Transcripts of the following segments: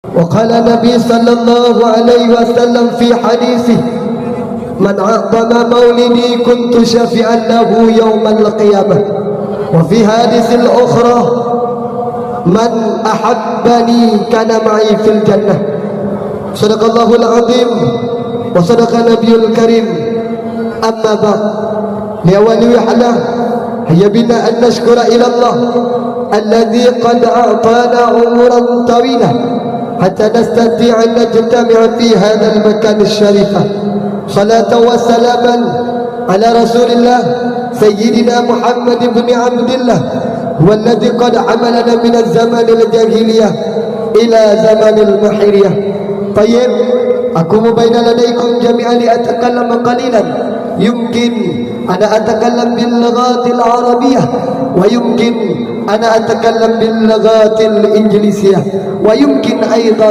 وقال النبي صلى الله عليه وسلم في حديثه من عظم مولدي كنت شفيعا له يوم القيامة. وفي حديث الأخرى من أحبني كان معي في الجنة. صدق الله العظيم وصدق النبي الكريم. أما بعد لأولي حلا هيا بنا أن نشكر إلى الله الذي قد أعطانا عمرا طويلا حتى نستطيع أن نجتمع في هذا المكان الشريف. صلاة وسلاما على رسول الله سيدنا محمد بن عبد الله هو الذي قد عملنا من الزمن الجاهلية إلى زمن المحرية. طيب أقوم بين لديكم جميعا لأتكلم قليلا. يمكن أنا أتكلم باللغات العربية ويمكن أنا أتكلم باللغات الإنجليزية ويمكن أيضا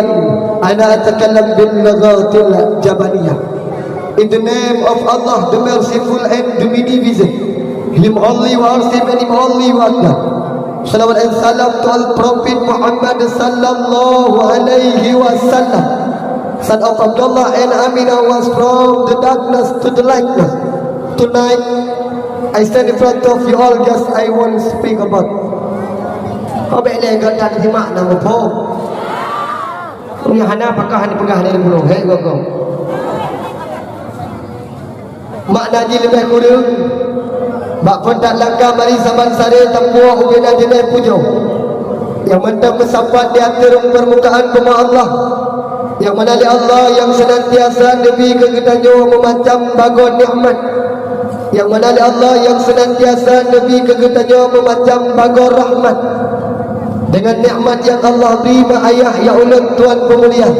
أنا أتكلم باللغات الجبلية. In the name of Allah, the merciful and the beneficent, Him only worship and Him only wonder. Salawat and salam to Al-Prophet Muhammad sallallahu alayhi wasallam, son of Abdullah and Aminah, was from the darkness to the lightness. Tonight, I stand in front of you all, just I want to speak about. Kau boleh kata di mana mupo? Ini hana pakah ni pegah ni bunuh, hei kau. Makna ji lebih kurang. Bak kontak langkah mari zaman sare tempuh ubena jenai pujo. Yang mentang bersampat di atas permukaan rumah Allah. Yang mana li Allah yang senantiasa demi kegedanyo memacam bagon nikmat. Yang mana li Allah yang senantiasa demi kegedanyo memacam bagon rahmat. Dengan nikmat yang Allah beri mak ayah ya ulun tuan pemulia.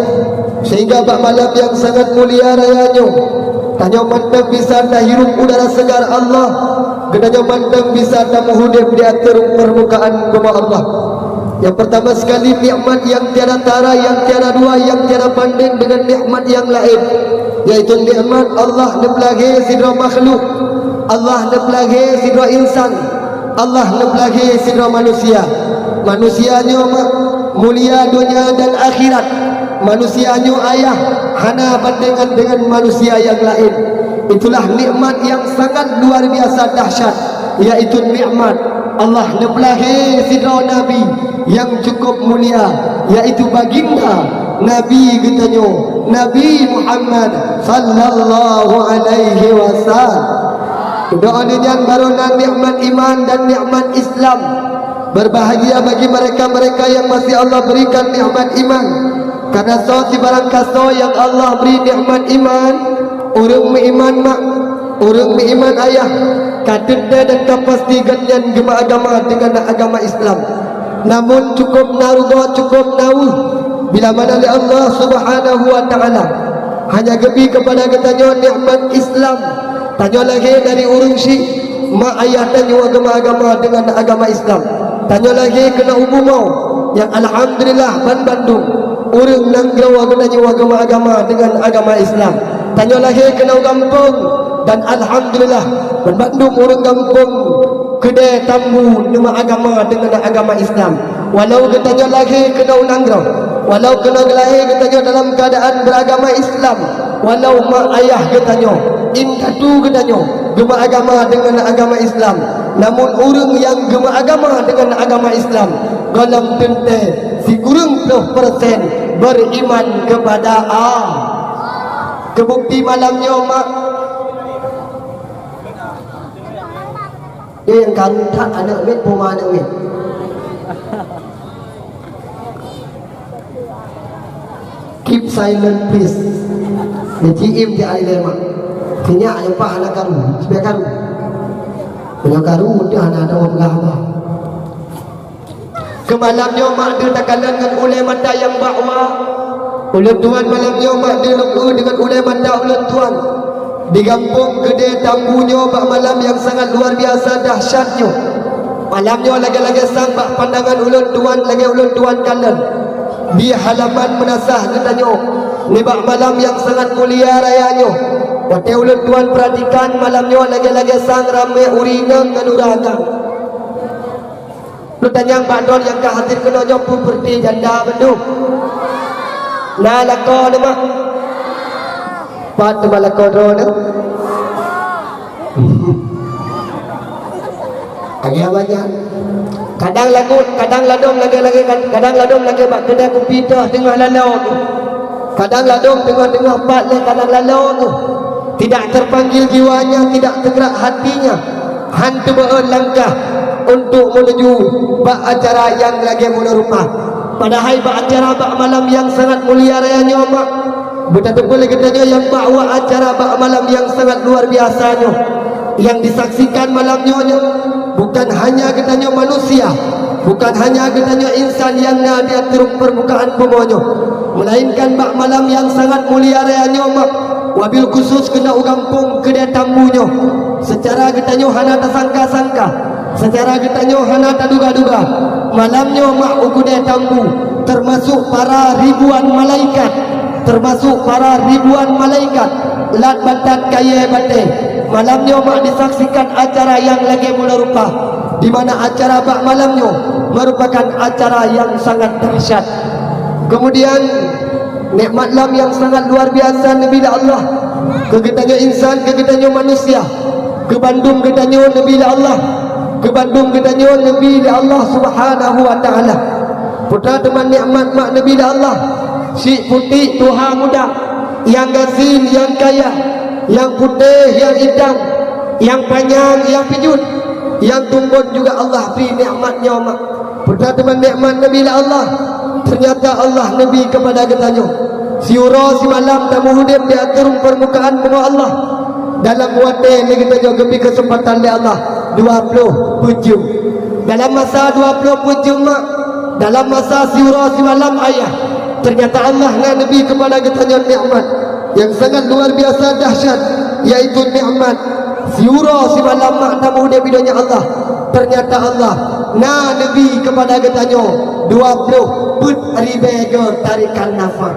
Sehingga bak malam yang sangat mulia rayanyo. Tanya mandang bisa dah hirup udara segar Allah. Genanya mandang bisa dah menghudip di atas permukaan rumah Allah. Yang pertama sekali nikmat yang tiada tara, yang tiada dua, yang tiada banding dengan nikmat yang lain, yaitu nikmat Allah nebelagi sidra makhluk, Allah nebelagi sidra insan, Allah nebelagi sidra manusia. Manusianya mulia dunia dan akhirat. Manusianya ayah hana bandingan dengan manusia yang lain. Itulah nikmat yang sangat luar biasa dahsyat, yaitu nikmat Allah nebelahi sidra Nabi yang cukup mulia, yaitu baginda Nabi katanya Nabi Muhammad sallallahu alaihi wasallam. Doa yang baru nikmat iman dan nikmat Islam. Berbahagia bagi mereka-mereka yang masih Allah berikan nikmat iman. Karena si barang kaso yang Allah beri nikmat iman, urang iman mak, urang iman ayah, kadeda dan kapastikan yang gema agama dengan agama Islam. Namun cukup narugo, cukup nawu bila mana Allah Subhanahu wa taala hanya gebi kepada katanya nikmat Islam. Tanya lagi dari urang si mak ayah tanya agama-agama dengan agama Islam. Tanya lagi kena umumau yang alhamdulillah Bandung orang nanggau agama-agama dengan agama Islam. Tanya lagi kena kampung dan alhamdulillah Bandung orang kampung kedai tambu nama agama dengan agama Islam. Walau katanya lagi kena nanggau, walau kena lagi katanya dalam keadaan beragama Islam, walau mak ayah katanya indatu katanya gema agama dengan agama Islam. Namun orang yang gema agama dengan agama Islam dalam tente si kurang 10% beriman kepada Allah. Kebukti malamnya mak dia yang kanta anak mit pemana mit. Keep silent please. Njiim di aile mak. Kenya yang pak anak karu, sebab karu. Punya karu dia anak ada apa? Kemalamnya mak dia takalankan oleh mata yang bakwa. Ulat tuan malamnya mak dia lupa dengan oleh mata ulat tuan. Di kampung kedai tambunya bak malam yang sangat luar biasa dahsyatnya. Malamnya lagi-lagi sang bak pandangan ulat tuan lagi ulat tuan kalan. Di halaman menasah katanya ni bak malam yang sangat mulia rayanya. Waktu ulat tuan perhatikan malamnya lagi-lagi sang ramai urina dan uraga. Lu tanya Pak Don yang ke hadir kena nyopu seperti janda Bandung. Na lako nama. Pat nama lako drone. Agak banyak. Kadang ladong lagi bak kedai kopi dah tengah lalau tu. Kadang ladong tengah pat le kadang lalau tu. Tidak terpanggil jiwanya, tidak tergerak hatinya. Hantu berlangkah untuk menuju bak acara yang lagi mula rumah. Padahal bak acara bak malam yang sangat mulia rayanya mak. Betul-betul katanya yang bawa acara bak malam yang sangat luar biasanya. Yang disaksikan malamnya bukan hanya katanya manusia, bukan hanya katanya insan yang ada di atas permukaan bumi, melainkan bak malam yang sangat mulia rayanya mak. Wabil khusus kena ugampung kedai tamunya. Secara katanya hana tak sangka-sangka, secara katanya hana tak duga-duga. Malamnya mak kedai tamu termasuk para ribuan malaikat, lat batat kaya batai. Malamnya mak disaksikan acara yang lagi mula rupa, di mana acara bak malamnya merupakan acara yang sangat dahsyat. Kemudian nikmat lam yang sangat luar biasa Nabi Allah. Kegetanya insan, kegetanya manusia. Ke Bandung ketanya Nabi Allah. Ke Bandung ketanya Nabi Allah Subhanahu wa taala. Putra teman nikmat mak Nabi Allah. Si putih tuha muda, yang gasin, yang kaya, yang putih, yang hitam, yang panjang, yang pijut, yang tumbun juga Allah beri nikmatnya mak. Putra teman nikmat Nabi Allah. Ternyata Allah Nabi kepada katanya siura si malam tamu hudim di atas permukaan bumi Allah. Dalam wadah ni katanya gebi kesempatan di Allah 20 pujum. Dalam masa 20 pujum mak, dalam masa siura si malam ayah, ternyata Allah dan Nabi kepada katanya nikmat yang sangat luar biasa dahsyat, yaitu nikmat siura si malam mak tamu hudim bidanya Allah. Ternyata Allah na Nabi kepada katanya 20 put ribega tarikan nafas.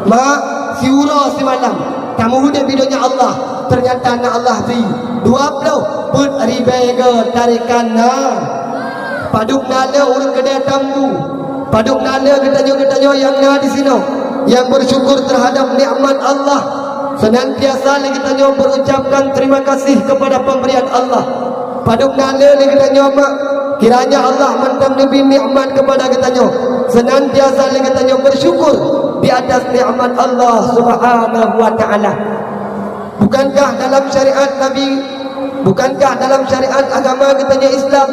Mak siura si malam tamu huda bidonya Allah. Ternyata na Allah di 20 put ribega tarikan na. Paduk nala urang kedai tamu. Paduk nala katanya yang na di sini, yang bersyukur terhadap nikmat Allah. Senantiasa lagi katanya berucapkan terima kasih kepada pemberian Allah. Paduk nala lagi katanya mak, kiranya Allah mentang Nabi nikmat kepada katanya, senantiasa lagi katanya bersyukur di atas nikmat Allah Subhanahu wa taala. Bukankah dalam syariat Nabi, bukankah dalam syariat agama katanya Islam,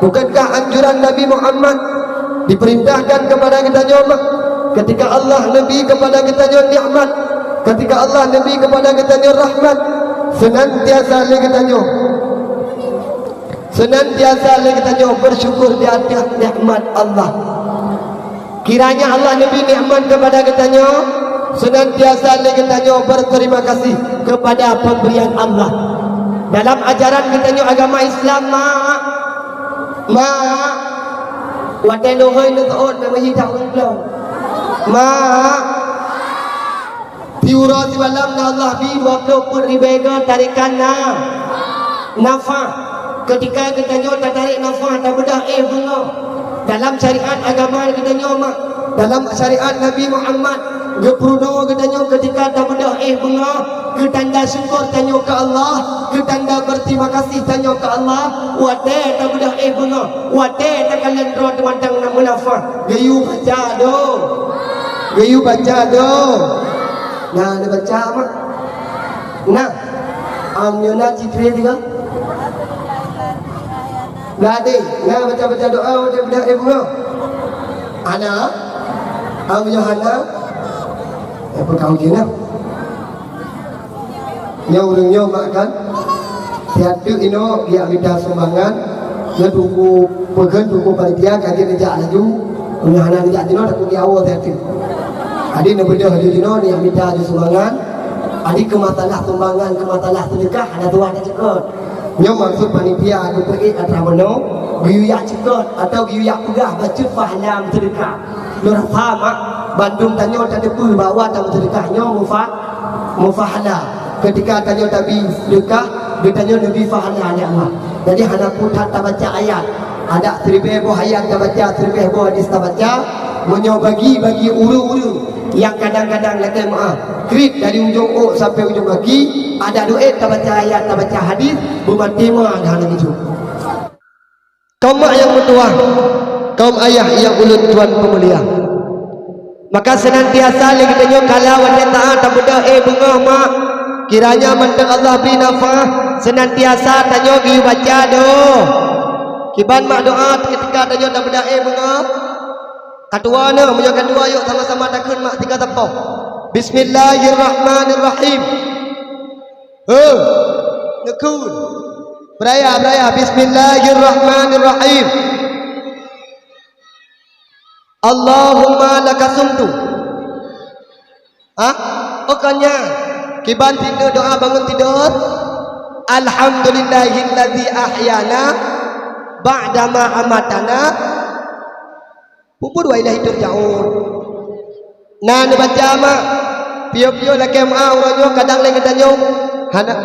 bukankah anjuran Nabi Muhammad diperintahkan kepada katanya mak, ketika Allah Nabi kepada katanya nikmat, ketika Allah Nabi kepada katanya rahmat, senantiasa lagi katanya bersyukur di atas nikmat Allah. Kiranya Allah Nabi nikmat kepada katanya, senantiasa katanya berterima kasih kepada pemberian Allah. Dalam ajaran katanya agama Islam ma watai lohoi nu taot nama hidak engkau ma tiura si malam na Allah bi 20 ribega tarikan nafah. Ketika katanya tak tarik nafas tak bedah bunga. Dalam syariat agama katanya mak, dalam syariat Nabi Muhammad gepruno katanya ketika tak bedah bunga, ke tanda syukur tanya ke Allah, ke tanda berterima kasih tanya ke Allah. Wate tak bedah bunga, wate tak kalian roh temandang nak munafah. Gayu baca do. Nah, dia baca mak. Nah, amnyona citra juga. Gadi, nah baca doa dia bedak bunga. Ana, amnya hana. Apa kau kena? Nyaurungnya makan. Tiada ino dia minta sumbangan. Dia tunggu pegan tunggu panitia kaji rejak laju. Punya hana rejak dino tak punya awal tiada. Adi nak bedah laju dino dia minta sumbangan. Adi kematalah sumbangan, kematalah sedekah ada tuan ada cekot. Nyo maksud panitia ada pergi atramano giuyak cekot atau giuyak pegah baca fahlam sedekah. Lurah faham Bandung tanya tak ada bawa tamu sedekahnya mufahala. Ketika tanya Nabi sedekah, dia tanya Nabi fahala ya Allah. Jadi hana pun tak baca ayat. Ada 1000 ayat tak baca, 1000 hadis tak baca. Menyo bagi uru-uru yang kadang-kadang lagi maaf grip dari ujung ok sampai ujung kaki ada duit tak baca ayat tak baca hadis bermatima hal itu. Kaum mak yang bertuah, kaum ayah yang ulun tuan pemulia, maka senantiasa lagi tanya kalau ada taat tak benda bengah mak kiranya mendak Allah beri nafah senantiasa tanya giu baca doh kiban mak doa ketika tanya tak benda bengah kedua ni menjaga kedua yuk sama-sama takun mak tiga tepuk Bismillahirrahmanirrahim nekun beraya Bismillahirrahmanirrahim Allahumma lakasumtu pokoknya kiban tidur doa bangun tidur Alhamdulillahilladzi ahyana ba'dama amatana pupur wa ilahi turja'un. Nah ni baca mak pio-pio laki mak uranyo kadang lagi danyo hana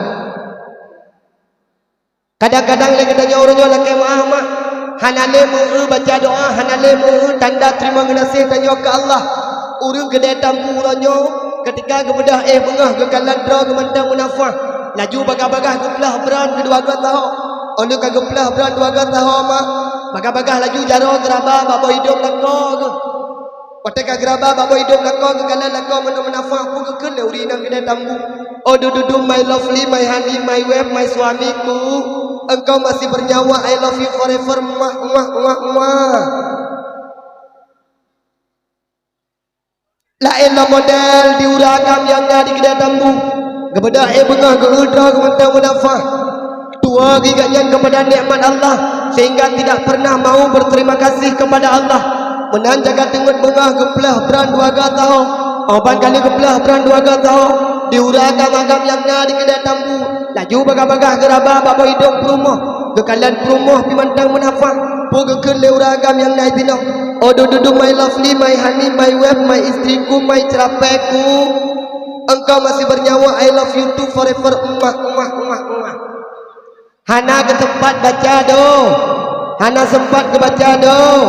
kadang-kadang lagi danyo uranyo laki mak hanale mu baca doa hanale mu tanda terima kasih danyo ke Allah urang gede tampu uranyo ketika kebedah bengah ke kalan dra ke mantang munafah laju bagah-bagah geplah beran kedua gua tahu onu ka geplah beran dua gua tahu mak bagah-bagah laju jaro geraba babo hidup lako ke pataka geraba babo hidup lako ke kalan lako munafah ku ke kene urina gede tampu oh dudu my lovely my honey my wife my suamiku engkau masih bernyawa I love you forever lain model diuragam yang dari kedai tambu kepada bengah ke udra ke mentang munafah tua gigatnya kepada nikmat Allah sehingga tidak pernah mau berterima kasih kepada Allah menan jaga tengut bengah kepelah beran dua tahu oban kali kepelah beran dua tahu diuragam agam yang dari kedai tambu laju bagah-bagah geraba babo hidup perumah kekalan perumah pimantang munafah pugakun leuragam yang naik bina oh dudu my lovely my honey my wife my istriku my cerapeku engkau masih bernyawa I love you too forever hana ke tempat baca doh hana sempat ke baca doh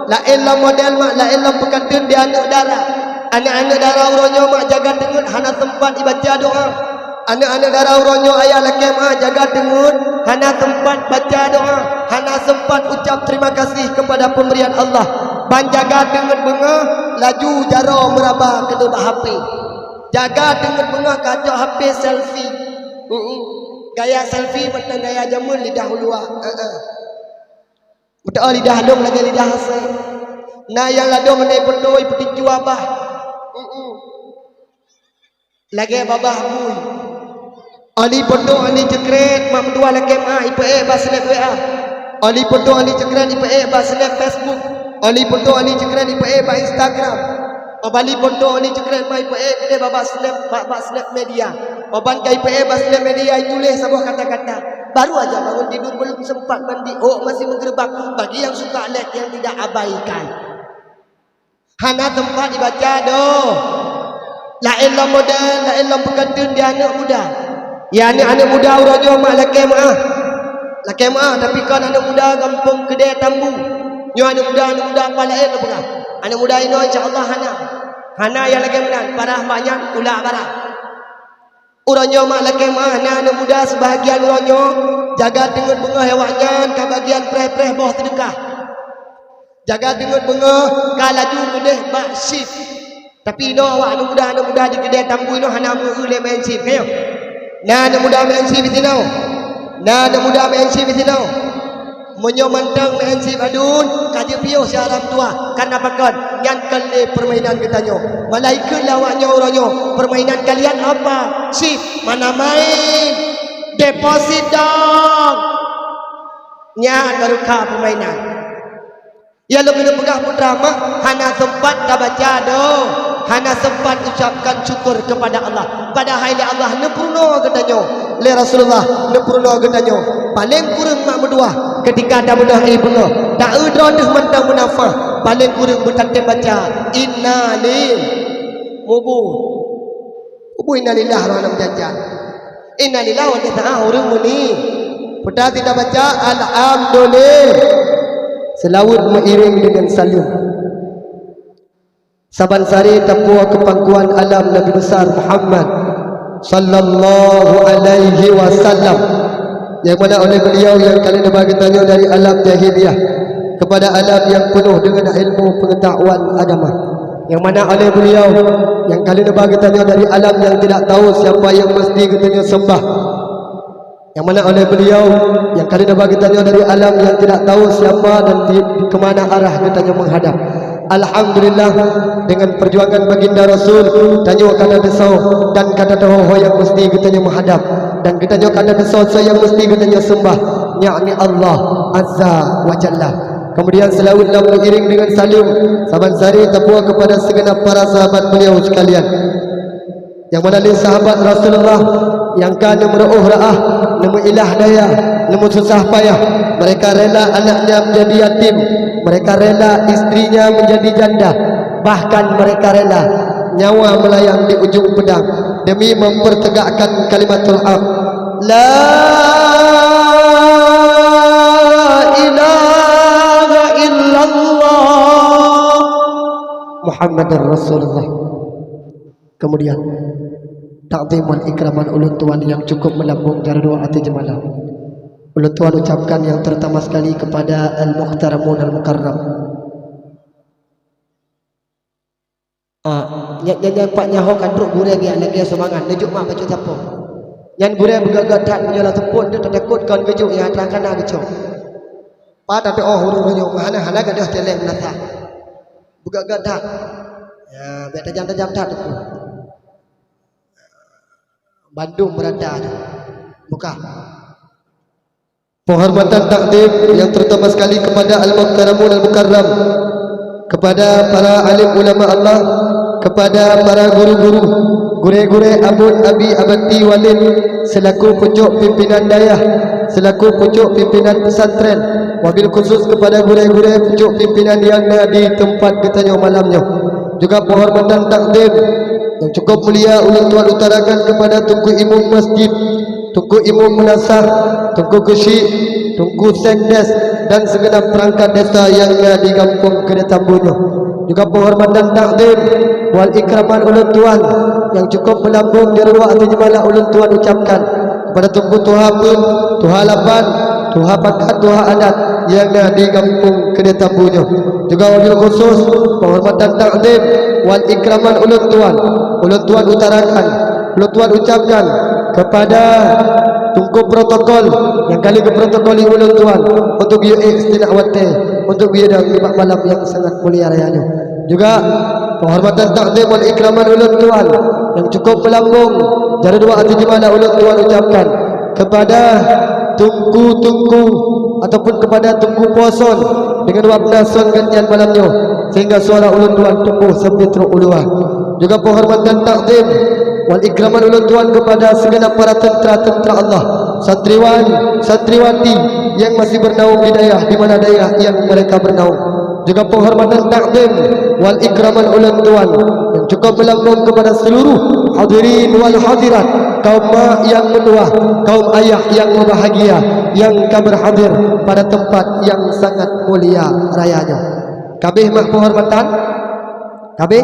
lain lah model mak lain lah pekatun di anak anak darah uronyo mak jaga tengut hana tempat dibaca doa anak-anak darah uronyo ayah laki mak jaga tengut hana tempat baca doa hana sempat ucap terima kasih kepada pemberian Allah ban jaga tengut bengah laju jaro meraba ke debah HP jaga tengut bengah kacau HP selfie gaya selfie macam gaya jamun lidah ulua betul lidah dong lagi lidah hasil nah yang ladong menai pendoi peti cuabah lagi babah bui ali pendoi ali cekret mak dua lagi mak ipe basnet WA ali pendoi ali cekret ipe basnet Facebook ali pendoi ali cekret ipe ba Instagram obali pendoi ali cekret mak ipe kede babah snap media oban kai ipe basnet media tulis sebuah kata-kata baru aja bangun tidur belum sempat mandi masih menggerebak bagi yang suka lek yang tidak abaikan hana tempat dibaca doh lain lah model lain lah pekatun di anak muda ya anak muda uranyo mak laki maah tapi kan anak muda kampung kedai tambu nyo anak muda apa lain lah berah anak muda ini insyaAllah hana yang lagi menan parah banyak ulah parah uranyo mak laki maah anak muda sebahagian uranyo jaga dengan bengah hewannya ke bagian preh-preh bawah sedekah jaga dengan bengah ke laju kedeh bak shift tapi no awak anak muda di kedai tambu no hana mu le main shift kayo nah anak muda main shift itu no nah anak muda main shift itu no menyo mantang main shift adun kaje pio syaram tua kan apa kan ngan kali permainan katanya malaikat lawaknya orangnya permainan kalian apa shift mana main deposit dong nya baru ka permainan ya lo kena pegah putra mak hana sempat ka baca doh hana sempat ucapkan syukur kepada Allah padahal Allah nepurno katanya le Rasulullah nepurno katanya paling kurang mak berdua ketika ada mudah ibu tak udron dah mentang munafah paling kurang bertatib baca innalil mubu innalillah wa inna jajan innalillah wa inna orang muni pada tidak baca alhamdulillah selawat mengiring dengan salut Saban sari tapua kepangkuan alam Nabi besar Muhammad sallallahu alaihi wasallam, yang mana oleh beliau yang kalian bagi tanya dari alam jahiliyah kepada alam yang penuh dengan ilmu pengetahuan agama, yang mana oleh beliau yang kalian bagi tanya dari alam yang tidak tahu siapa yang mesti katanya sembah, yang mana oleh beliau yang kalian bagi tanya dari alam yang tidak tahu siapa dan kemana arah katanya menghadap. Alhamdulillah, dengan perjuangan baginda Rasul tanya kada desau dan kada tahu yang mesti katanya menghadap, dan katanya kada desau yang mesti katanya sembah, yakni Allah Azza wa Jalla. Kemudian selawatlah beriring dengan salim saban sari tapua kepada segenap para sahabat beliau sekalian, yang mana dia sahabat Rasulullah yang kana merauh ra'ah, nemu ilah daya, nemu susah payah, mereka rela anaknya menjadi yatim, mereka rela istrinya menjadi janda, bahkan mereka rela nyawa melayang di ujung pedang demi mempertegakkan kalimatul haq, la ilaha illallah Muhammadur Rasulullah. Kemudian takziman ikraman ulun tuan yang cukup melambung dari dua hati jemalah. Ulun tuan ucapkan yang terutama sekali kepada al-muhtaramun al-mukarram. Nyanyi pak nyaho kadruk gure lagi semangat nejuk mak baca siapa. Nyan gure bergagat menyala tepun dia takut kan gejuk yang akan gejuk. Pa tapi huru-huru mana gadah teleng menata. Bergagat. Ya, biar tajam-tajam tak tu. Bandung berada buka. Penghormatan takdim yang terutama sekali kepada al-muhtaramun al-mukarram, kepada para alim ulama Allah, kepada para guru-guru, gure-gure abun abi abati walid selaku pucuk pimpinan dayah, selaku pucuk pimpinan pesantren, wabil khusus kepada gure-gure pucuk pimpinan yang ada di tempat kita malamnya. Juga penghormatan takdim yang cukup mulia ulun tuan utarakan kepada Tunku Imam Masjid, Tunku Imam Menasah, Tunku Gesyik, Tunku Sekdes dan segenap perangkat desa yang ada di kampung Kedatambunya. Juga penghormatan takdim wal ikraman ulun tuan yang cukup melambung dari ruang hati jemalah ulun tuan ucapkan kepada Tunku Tuha Pun, Tuha Lapan, Tuha Pakat, Tuha Adat yang ada di kampung Kedatambunya. Juga wabil khusus penghormatan takdim wal ikraman ulun tuan utarakan, ulun tuan ucapkan kepada Tunku protokol yang kali ke protokol ulun tuan untuk dia istinawate, untuk dia dah lima malam yang sangat mulia rayanya. Juga penghormatan takdim wal ikraman ulun tuan yang cukup melambung dari dua hati jemalah ulun tuan ucapkan kepada Tunku ataupun kepada Tunku Poson dengan wabda son gantian malamnya sehingga suara ulun tuan tumbuh sempitru uluan. Juga penghormatan takdim wal ikraman ulun tuan kepada segenap para tentera-tentera Allah, santriwan, santriwati yang masih bernaung di daerah di mana daerah yang mereka bernaung. Juga penghormatan takdim wal ikraman ulun tuan yang cukup melambung kepada seluruh hadirin wal hadirat, kaum mak yang menua, kaum ayah yang berbahagia yang berhadir pada tempat yang sangat mulia rayanya. Kabeh mak penghormatan, kabeh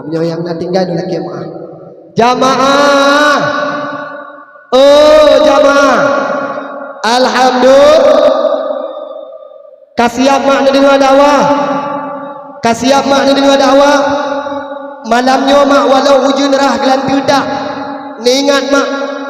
yang nak tinggal di lagi jamaah. Oh jamaah, alhamdulillah. Kasiap mak nerima dakwah, kasiap mak nerima dakwah. Malamnya mak walau hujan rah gelan tidak, ingat mak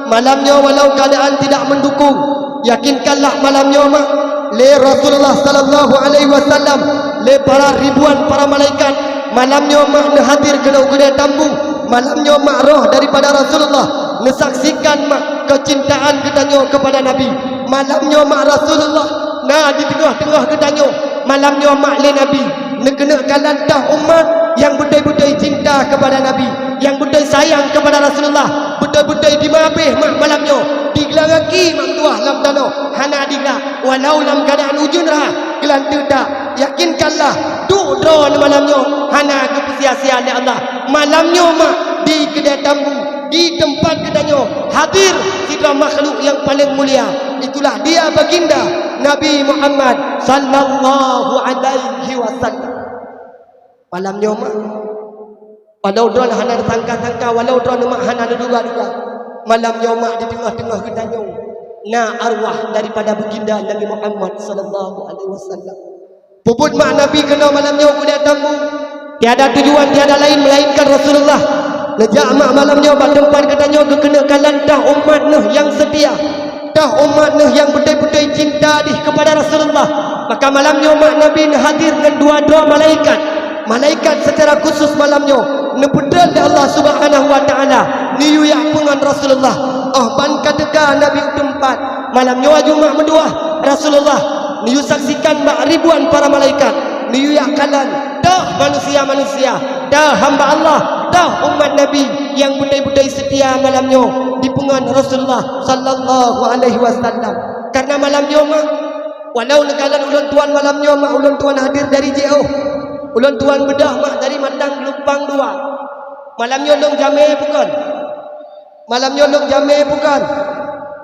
malamnya walau keadaan tidak mendukung, yakinkanlah malamnya mak le Rasulullah sallallahu alaihi wasallam, le para ribuan para malaikat malamnya mak hadir ke Kedatambu, malamnya mak roh daripada Rasulullah mensaksikan mak kecintaan ketanyo kepada Nabi, malamnya mak Rasulullah nah di tengah-tengah ketanyo, malamnya mak le Nabi nekenakan lantah umat yang betul-betul cinta kepada Nabi, yang betul sayang kepada Rasulullah, betul-betul di mabih mak malamnya digelangaki mak tuah lam dano hana digelah walau lam keadaan ujun rah gelan tidak, yakinkanlah dudra malamnya hana kesia-sia oleh Allah. Malamnya mak di Kedatambu, di tempat kedanyo hadir sidra makhluk yang paling mulia, itulah dia baginda Nabi Muhammad sallallahu alaihi wasallam. Malam nyoma walau dron hana tangka-tangka, walau dron mak hana duga-duga. Malam nyoma di tengah-tengah kita nyong na arwah daripada baginda Nabi Muhammad sallallahu alaihi wasallam. Puput mak Nabi kena malam nyoma ku datangmu. Tiada tujuan, tiada lain melainkan Rasulullah. Lejak mak malam nyoma tempat katanya kekenakalan dah umat noh yang setia. Dah umat noh yang betul-betul cinta di kepada Rasulullah. Maka malam nyoma Nabi hadir dengan dua malaikat. Malaikat secara khusus malamnya nepedal Allah Subhanahu wa taala niyu yapungan Rasulullah. Oh ban kadega Nabi tempat malamnya Jumat medua Rasulullah niyu saksikan mak ribuan para malaikat niyu yakalan dah manusia-manusia, dah hamba Allah, dah umat Nabi yang betul-betul setia malamnya dipungan Rasulullah sallallahu alaihi wasallam. Karena malamnya mak walau nekalan ulun tuan malamnya mak ulun tuan hadir dari jauh. Ulun tuan bedah mak dari Matang Gelumpang 2. Malamnya long jame bukan. Malamnya long jame bukan.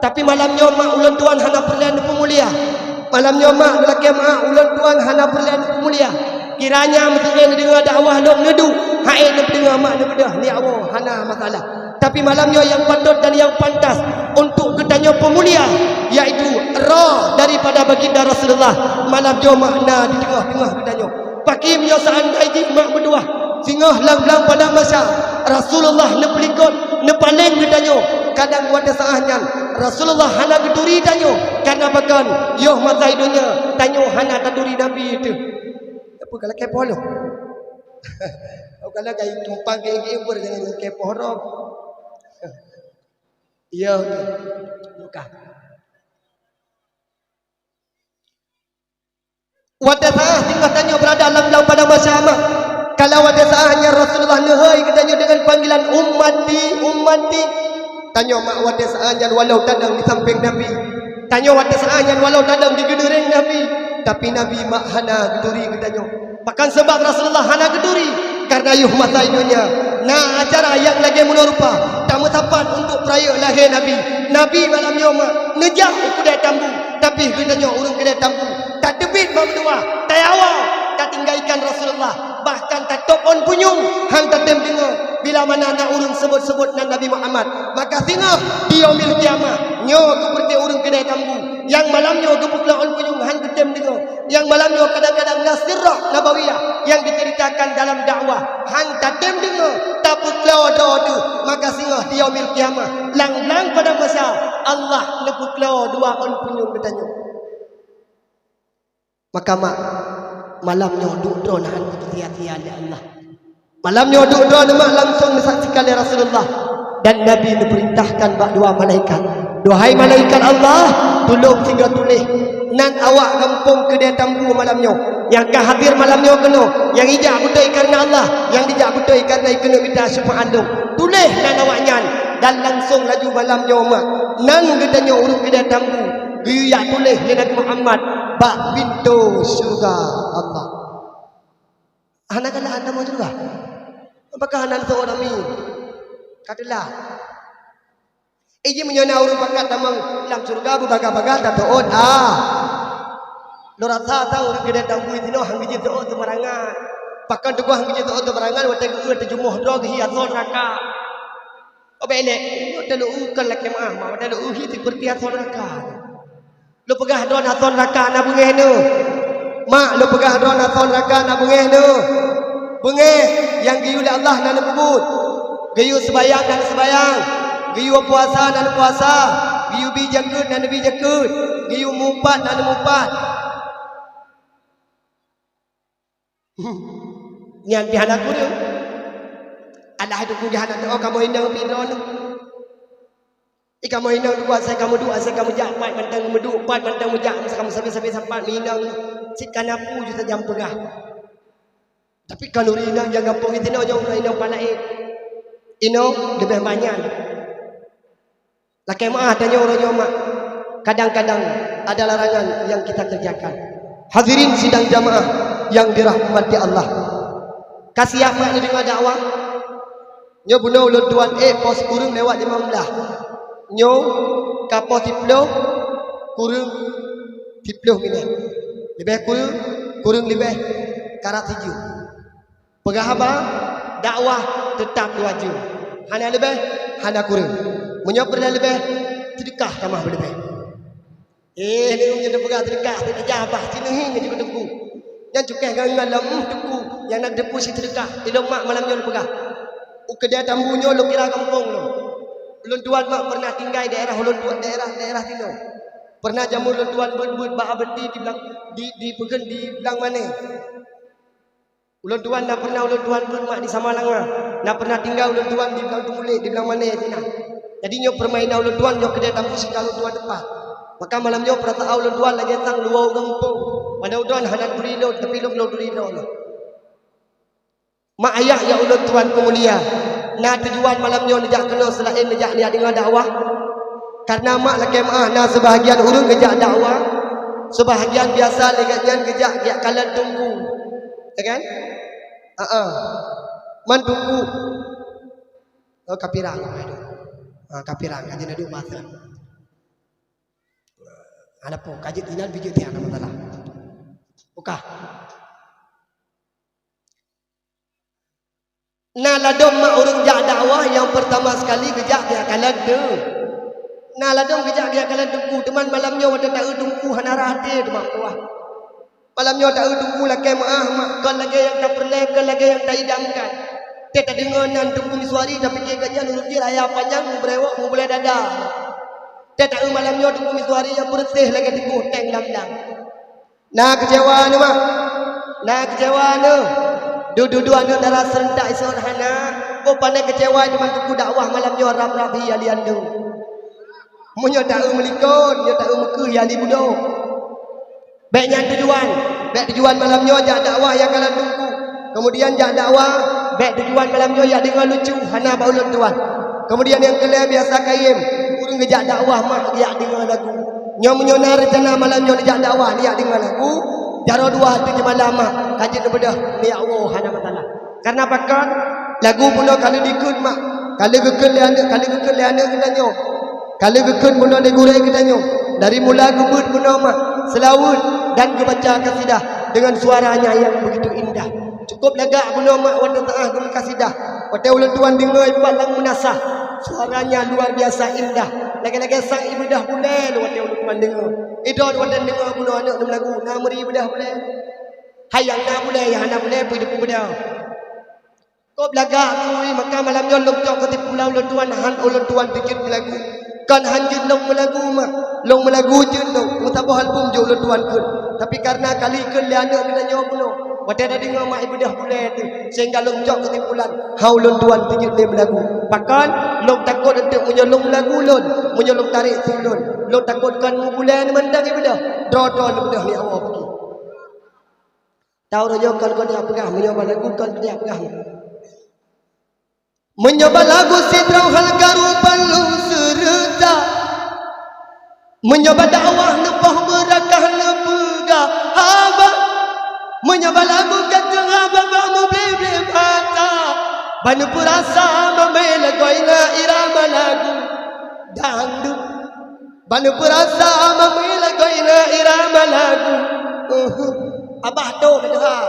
Tapi malamnya mak ulun tuan hana perlian pemulia. Malamnya mak lelaki mak ulun tuan hana perlian pemulia. Kiranya mesti dengar dakwah long nedu. Hae ne dengar mak ne bedah ni awak hana masalah. Tapi malamnya yang patut dan yang pantas untuk ketanya pemulia iaitu roh daripada baginda Rasulullah. Malamnya makna di tengah-tengah ketanya. Pakai menyosaan gaji mak berdua sehingga lang-lang pada masa Rasulullah ne pelikut ne paling ditanya kadang wada saahnya Rasulullah hana geduri tanya karena bahkan yoh masa hidupnya tanya hana taduri Nabi itu apa kalau kepo lo kalau gaya tumpang gaya ber dengan kepo rob iya buka wadah sah tinggal tanya berada lang-lang pada masa amat. Kalau wadah sahnya Rasulullah nehai katanya dengan panggilan ummati. Tanya mak wadah sahnya walau tadang di samping Nabi. Tanya wadah sahnya walau tadang di gedering Nabi. Tapi Nabi mak hana geduri katanya. Bahkan sebab Rasulullah hana geduri karena yuh masa hidupnya. Nah acara yang lagi menerupa tak sempat untuk peraya lahir Nabi. Nabi malam mak nejak kedai tambu. Tapi katanya urung kedai tambu. Tak debit berdua, tak awal, tak tinggalkan Rasulullah. Bahkan tak topon punyung, hang tak tem dengar. Bila mana nak urung sebut-sebut nan Nabi Muhammad, maka tengah di yaumil kiamah, nyo keperti urung kedai tambu. Yang malamnya kepuklaan punyung, hang tak tem dengar. Yang malamnya kadang-kadang nasirah nabawiyah yang diceritakan dalam dakwah, hang tak tem dengar. Tak puklau doa maka singgah di yaumil kiamah. Lang-lang pada masa Allah nepuklau dua on punyung katanya. Maka mak malamnya duduk nahan hati-hati oleh Allah. Malamnya duduk mak langsung disaksikan oleh Rasulullah dan Nabi diperintahkan bak dua malaikat. Duhai malaikat Allah, tolong sehingga tulis nan awak kampung kedai tambu malamnya. Yang kah hadir malamnya kena, yang ijak betul karena Allah, yang dijak betul karena kena kita syafaat dong. Tulis nan awaknya dan langsung laju malamnya mak. Nan katanya urut kedai tambu. Dia tulis oleh Nabi Muhammad bak pintu syurga Allah. Anak kala anda mau juga? Apakah anak seorang ni? Katalah. Iji menyana urut bakat tamang dalam syurga baga-baga tak tahu. Lora tahu urut kedai tambu itu no hang biji tahu tu marangan. Pakan tu hang biji tahu tu marangan waktu itu terjumuh dog hiat raka. Obelek, telu kan laki mah, telu seperti hiat raka. Lu pegah drone aton raka na bengeh nu. Mak lu pegah drone aton raka na bengeh nu. Bengeh yang giyu le Allah na lebut. Giyu sembayang dan sembayang. Giyu puasa dan puasa. Giyu bijakut dan bijakut. Giyu mumpat dan mumpat. Nyan dihan aku tu. Allah itu ku dihan tu kamu hindang pidon. Kamu hina dua saya kamu dua saya kamu jak pat mantang medu pat mantang mujak kamu sampai sampai minang sikan aku juta jam pegah. Tapi kalau rina jangan kampung itu no jauh rina palai. Ino lebih banyak. Laki maah tanya orang nyoma. Kadang-kadang ada larangan yang kita kerjakan. Hadirin sidang jamaah yang dirahmati Allah. Kasih apa ni dengar dakwah? Nyo bunuh ulun tuan pos kurung lewat 15. Nyo kapo tiplo kurung tiplo minit lebih kurung lebih karat hiju Pegahaba dakwah tetap wajib. Hana lebih, hana kurang. Menyopir lebih, sedekah tambah lebih. Ni punya pegah sedekah, tidak jabah sini hingga juga debu. Yang cukai ngalam debu, yang nak debu si sedekah. Tidak mak malamnya pegah. Kedai tambunya lo kira kampung lo. Ulun tuan mak pernah tinggal daerah ulun tuan daerah sini. Pernah jamu ulun tuan berbut bah beti di belang di pegan di belang mana. Ulun tuan nak pernah ulun tuan mak di Samalang lah. Nak pernah tinggal ulun tuan di belang Tumulik di belang mana sini. Jadi nyo permainan ulun tuan nyo kedai tambu sekali tuan depan. Maka malam nyo perata ulun tuan lagi tang luau kampung. Pada udon hanat berilo tapi lo berilo. Mak ayah ya ulun tuan kemulia. Nah tujuan malamnya nejak kena selain nejak dia dengan dakwah. Karena mak laki maah nah sebahagian urang kejak dakwah. Sebahagian biasa legatnya kejak dia kalan tunggu. Ya kan? Man tunggu. Oh kapirang ada. Kapirang aja ada bahasa. Ada po kaji dinan biji tiang nama talah. Buka. Nah ladom mak urang jak dakwah yang pertama sekali kejak dia kalan tu. Nah ladom kejak dia kalan tunggu teman malamnya ada tak tunggu hanara hati teman tuah. Malamnya tak tunggu lagi maah mak kan lagi yang tak perlu kan lagi yang tak idamkan. Dia tak dengar nan tunggu misuari tapi dia kerja nurut dia raya panjang berewak boleh dada. Dia tak malamnya tunggu misuari yang bersih lagi tunggu teng lam-lam. Nah kecewa ni mak. Nah kecewa ni. Duduk anak darah serentak isor hana. Kau pandai kecewa dengan tuku dakwah malamnya rab-rabi alian tu. Munyo tak melikon, nyo tak mekeh ali budok. Baiknya tujuan malamnya jak dakwah yang kalian tunggu. Kemudian jak dakwah, baik tujuan malamnya yang dengan lucu hana baulun tuan. Kemudian yang kelima biasa kayem, urang ngejak dakwah mak dia dengan lagu. Nyo menyona rencana malamnya ngejak dakwah dia dengan lagu. Jaro dua tu je malam mak kaji tu bedah ni Allah hana masalah. Karena pakar lagu puno kali dikut mak. Kali gekun liana kita nyo. Kali gekun puno digurai kita nyo. Dari mula gebut puno mak selawut dan kebaca kasidah dengan suaranya yang begitu indah. Cukup lagak puno mak wata taah gum kasidah. Wata ulun tuan dengar palang munasah. Suaranya luar biasa indah. Lagi-lagi sang ibadah boleh wata ulun tuan dengar. Idon wadan dengar puno anak dalam lagu na meri bedah boleh. Hayang na boleh ya na boleh pergi depu bedah. Kau belagak tu maka malamnya long tok ke pulau ulun tuan han ulun tuan pikir lagu. Kan hanjun long melagu mak. Long melagu jun long mutabah album jo ulun tuan kun. Tapi karena kali ke liana kita nyawa puno. Wata dah dengar mak ibadah boleh tu. Sehingga long tok ke pulau ha ulun tuan pikir dia melagu. Bahkan long takut untuk menyolong lagu ulun, menyolong tarik sulun. Lo takutkan mu bulan mendang ibadah. Drodon ibadah ni awak pergi. Tahu rojo kan kau dia pegah menyoba lagu kan dia pegah. Menyoba lagu sidrau hal garupan lu serta. Menyoba dakwah nepah berakah nepegah haba. Menyoba lagu kata haba mu beli mata. Banu perasa memela goina irama lagu dangdut. Banu perasa memila goina irama lagu. Abah tu dengar.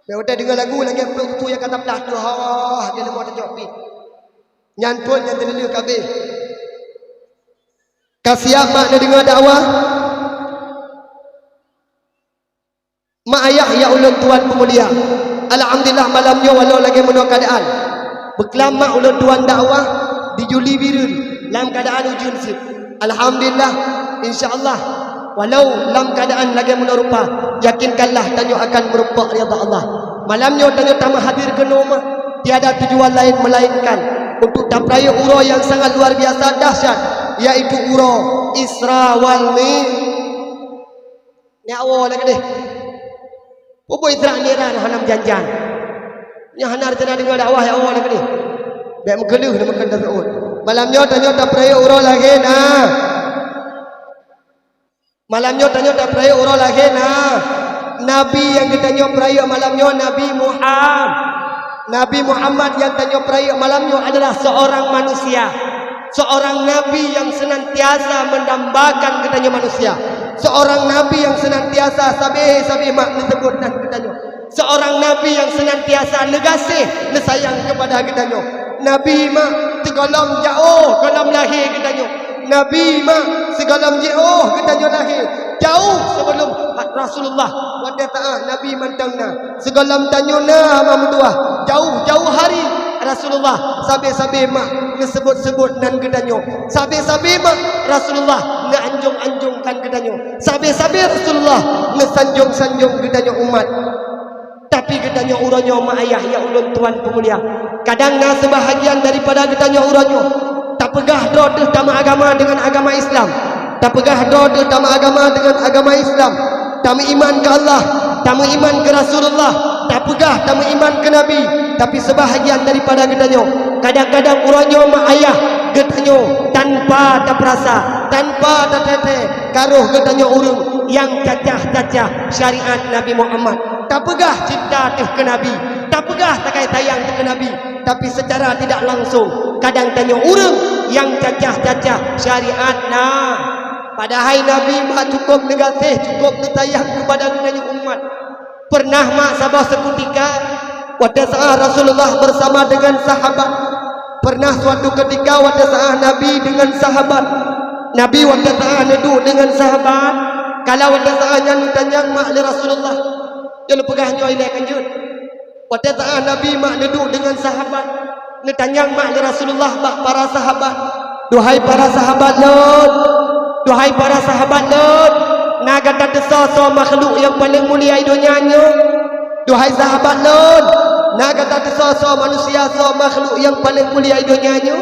Dia udah dengar lagu lagi tu yang kata pelah tu dia nak buat jopi. Nyan pun yang terlalu kabeh. Kasiap mak dia dengar dakwah. Mak ayah ya ulun tuan pemulia. Alhamdulillah malamnya walau lagi menua keadaan. Berkelama ulun tuan dakwah di Juli Birun. Dalam keadaan ujun sip. Alhamdulillah insyaallah walau dalam keadaan lagi menerupa yakinkanlah tanyo akan merupa rida Allah. Malamnya tanyo tamah hadir ke rumah tiada tujuan lain melainkan untuk dapat uro yang sangat luar biasa dahsyat yaitu uro Isra wal Mi'raj. Ni awal lagi deh. Apa Isra Mi'raj hanam janjan. Ni hanar tena dengar dakwah ya awal lagi deh. Baik menggeluh nama kanda Saud. Malamnya tanya tak peraya uro lagi nah. Malamnya tanya tak peraya uro lagi nah. Nabi yang ditanya peraya malamnya Nabi Muhammad. Nabi Muhammad yang tanya peraya malamnya adalah seorang manusia. Seorang Nabi yang senantiasa mendambakan ketanya manusia. Seorang Nabi yang senantiasa sabih mak disebut dan ketanya. Seorang Nabi yang senantiasa negasih, nesayang kepada gedanya. Nabi mak tegalam jauh kalam lahir gedanya. Nabi mak segalam jauh gedanya lahir. Jauh sebelum Rasulullah wada ta'ah Nabi mantangna. Segalam tanyona mamduah. Jauh-jauh hari Rasulullah sabi-sabi mak ngesebut-sebut dan gedanyo. Sabi-sabi mak Rasulullah ngeanjung-anjungkan gedanyo. Sabi-sabi Rasulullah ngesanjung-sanjung gedanyo umat. Tapi gedanyo uranyo mak ayah ya ulun tuan pemulia. Kadang na sebahagian daripada gedanyo uranyo tak pegah dod tama agama dengan agama Islam. Tak pegah dod tama agama dengan agama Islam. Tamu iman ke Allah, tamu iman ke Rasulullah, tak pegah tamu iman ke Nabi. Tapi sebahagian daripada gedanyo kadang-kadang uranyo mak ayah gedanyo tanpa tak perasa, tanpa tak tete karuh gedanyo urung yang cacah-cacah syariat Nabi Muhammad. Tak pegah cinta tu ke Nabi, tak pegah tak kait sayang tu ke Nabi. Tapi secara tidak langsung kadang tanya urang yang cacah-cacah syariat nah. Padahal Nabi mak cukup negatif, cukup netayang kepada dunia umat. Pernah mak sabah seketika pada saat Rasulullah bersama dengan sahabat. Pernah suatu ketika pada saat Nabi dengan sahabat. Nabi pada saat duduk dengan sahabat. Kalau pada saatnya tanya mak le Rasulullah, dia pegah nyoy le kanjut. Pada saat Nabi mak duduk dengan sahabat, tanya mak le Rasulullah bak para sahabat. Duhai para sahabat Lot, duhai para sahabat Lot, naga tak so makhluk yang paling mulia dunianya. Duhai sahabat Lot, naga tak so manusia so makhluk yang paling mulia dunianya.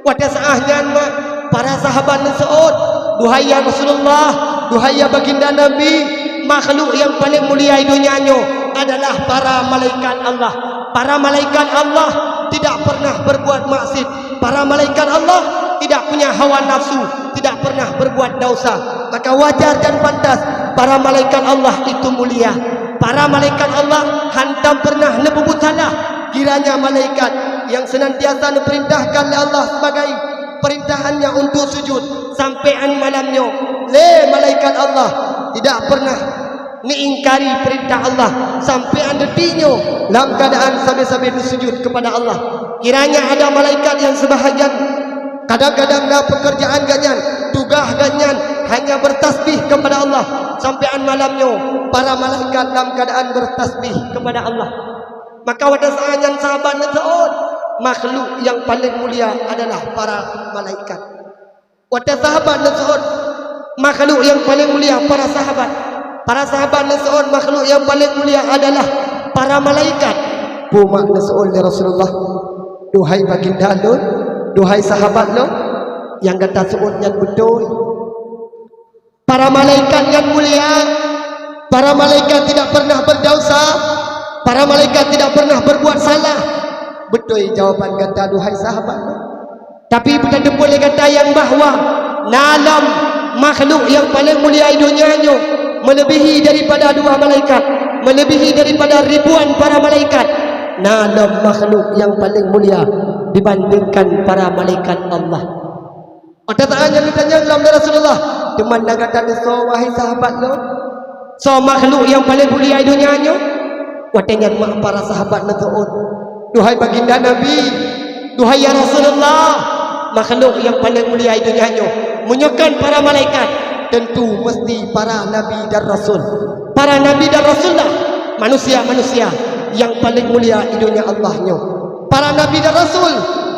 Pada saatnya mak para sahabat Lot, duhai ya Rasulullah, duhai ya baginda Nabi, makhluk yang paling mulia dunianya adalah para malaikat Allah. Para malaikat Allah tidak pernah berbuat maksiat. Para malaikat Allah tidak punya hawa nafsu, tidak pernah berbuat dosa. Maka wajar dan pantas para malaikat Allah itu mulia. Para malaikat Allah hantam pernah nebubut salah. Kiranya malaikat yang senantiasa diperintahkan oleh Allah sebagai perintahannya untuk sujud sampaian malamnya, le malaikat Allah tidak pernah mengingkari perintah Allah sampai detiknya dalam keadaan sampai-sampai bersujud kepada Allah. Kiranya ada malaikat yang sebahagian kadang-kadang dah pekerjaan ganyan, tugas ganyan hanya bertasbih kepada Allah sampean malamnya. Para malaikat dalam keadaan bertasbih kepada Allah. Maka pada saatnya sahabat Nabi, makhluk yang paling mulia adalah para malaikat. Pada sahabat Nabi, makhluk yang paling mulia para sahabat. Para sahabat Nabi, makhluk yang paling mulia adalah para malaikat. Pumak Nabi Rasulullah, duhai baginda Lot, duhai sahabat Lot, yang kata suun yang betul. Para malaikat yang mulia, para malaikat tidak pernah berdosa, para malaikat tidak pernah berbuat salah. Betul jawaban kata duhai sahabat Lot. Tapi bukan boleh kata yang bahawa nalam makhluk yang paling mulia dunianya melebihi daripada dua malaikat, melebihi daripada ribuan para malaikat. Nalam makhluk yang paling mulia dibandingkan para malaikat Allah. Pada saatnya ditanya dalam Rasulullah, teman nak kata so wahai sahabat Lot, so makhluk yang paling mulia dunianya. Watanya mak para sahabat Nabi, duhai baginda Nabi, duhai ya Rasulullah, makhluk yang paling mulia dunianya menyokan para malaikat. Tentu mesti para nabi dan rasul. Para nabi dan rasullah manusia-manusia yang paling mulia di dunia Allahnya. Para nabi dan rasul,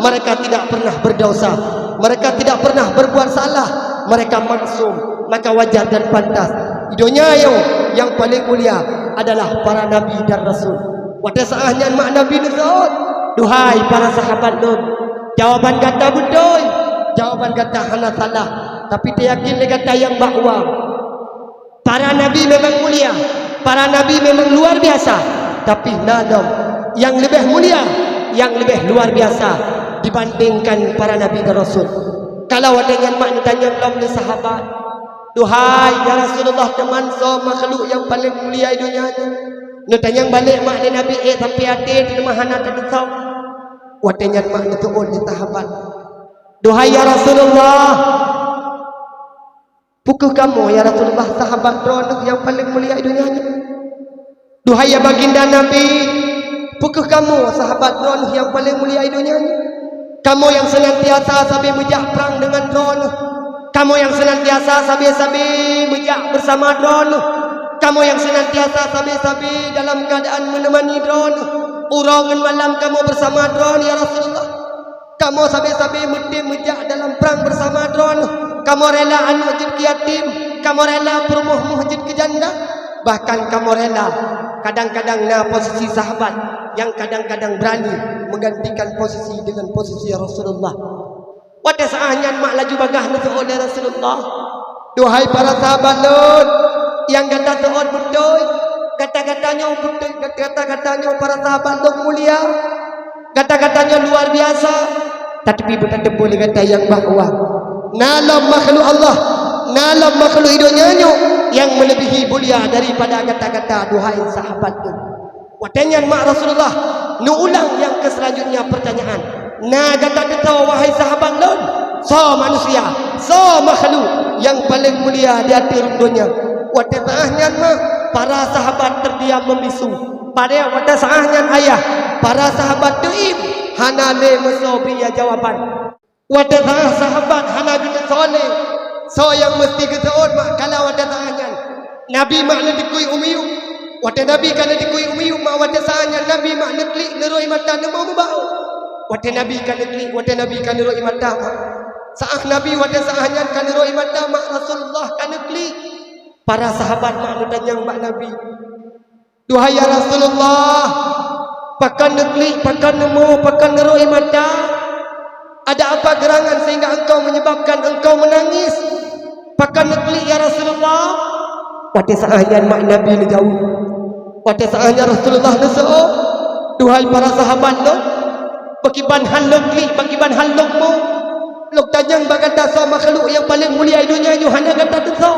mereka tidak pernah berdosa, mereka tidak pernah berbuat salah, mereka maksum. Maka wajar dan pantas di dunia yang paling mulia adalah para nabi dan rasul. Pada saatnya mak Nabi Nuh, duhai para sahabat Nuh, jawaban kata betul, jawaban kata hana salah. Tapi dia yakin dia kata yang bahawa para nabi memang mulia, para nabi memang luar biasa. Tapi nadam yang lebih mulia, yang lebih luar biasa dibandingkan para nabi dan rasul. Kalau ada yang mak tanya dalam sahabat, duhai ya Rasulullah, teman so makhluk yang paling mulia di dunia ni tanya balik mak dia nabi sampai hati di mahana terdesau. Wadanya mak itu di sahabat, duhai ya Rasulullah, pukul kamu ya Rasulullah sahabat Rasul yang paling mulia di dunia ni. Duhai ya baginda Nabi, apakah kamu sahabat drone yang paling mulia di dunia ini? Kamu yang senantiasa sabi mejak perang dengan drone. Kamu yang senantiasa sabi-sabi mejak bersama drone. Kamu yang senantiasa sabi-sabi dalam keadaan menemani drone. Urangan malam kamu bersama drone ya Rasulullah. Kamu sabi-sabi mejak dalam perang bersama drone. Kamu rela anak jadi yatim. Kamu rela perumuh jadi janda. Bahkan kamu rela kadang-kadang na posisi sahabat yang kadang-kadang berani menggantikan posisi dengan posisi Rasulullah. Pada saatnya mak laju bagah nasi oleh Rasulullah. Duhai para sahabat Lut yang kata seorang betul, kata-katanya betul, kata-katanya para sahabat Lut mulia, kata-katanya luar biasa. Tapi bukan boleh kata yang bahwa nalam makhluk Allah, nalam makhluk hidupnya yang melebihi mulia daripada kata-kata duhai sahabat tu. Watanya mak Rasulullah nu ulang yang ke selanjutnya pertanyaan. Na kata-kata wahai sahabat Lut, so manusia, so makhluk yang paling mulia di atas dunia. Watanya mak para sahabat terdiam membisu. Pada saatnya ayah para sahabat tuim hanale mesobiya jawaban. Wadah sahabat hana kita soleh. So yang mesti kita mak kalau wadah saatnya Nabi makna dikui umiyu. Wadah Nabi kana dikui umiyu mak wadah saatnya Nabi makna klik neroi mata nemo bau. Wadah Nabi kana klik, wadah Nabi kana neroi mata. Saat Nabi wadah saatnya kana neroi mata mak Rasulullah kana klik. Para sahabat makna tanyang mak Nabi. Duhai ya Rasulullah, pakan neklik, pakan nemu, pakan neroi mata. Ada apa gerangan sehingga engkau menyebabkan engkau menangis? Pakan neklik ya Rasulullah. Pada saatnya mak Nabi ni jauh. Pada saatnya Rasulullah nasuh. Duhai para sahabat Lut, bagiban hal neklik, bagiban hal lokmu. Lok tajang bagata so makhluk yang paling mulia di dunia ni hanya kata tu.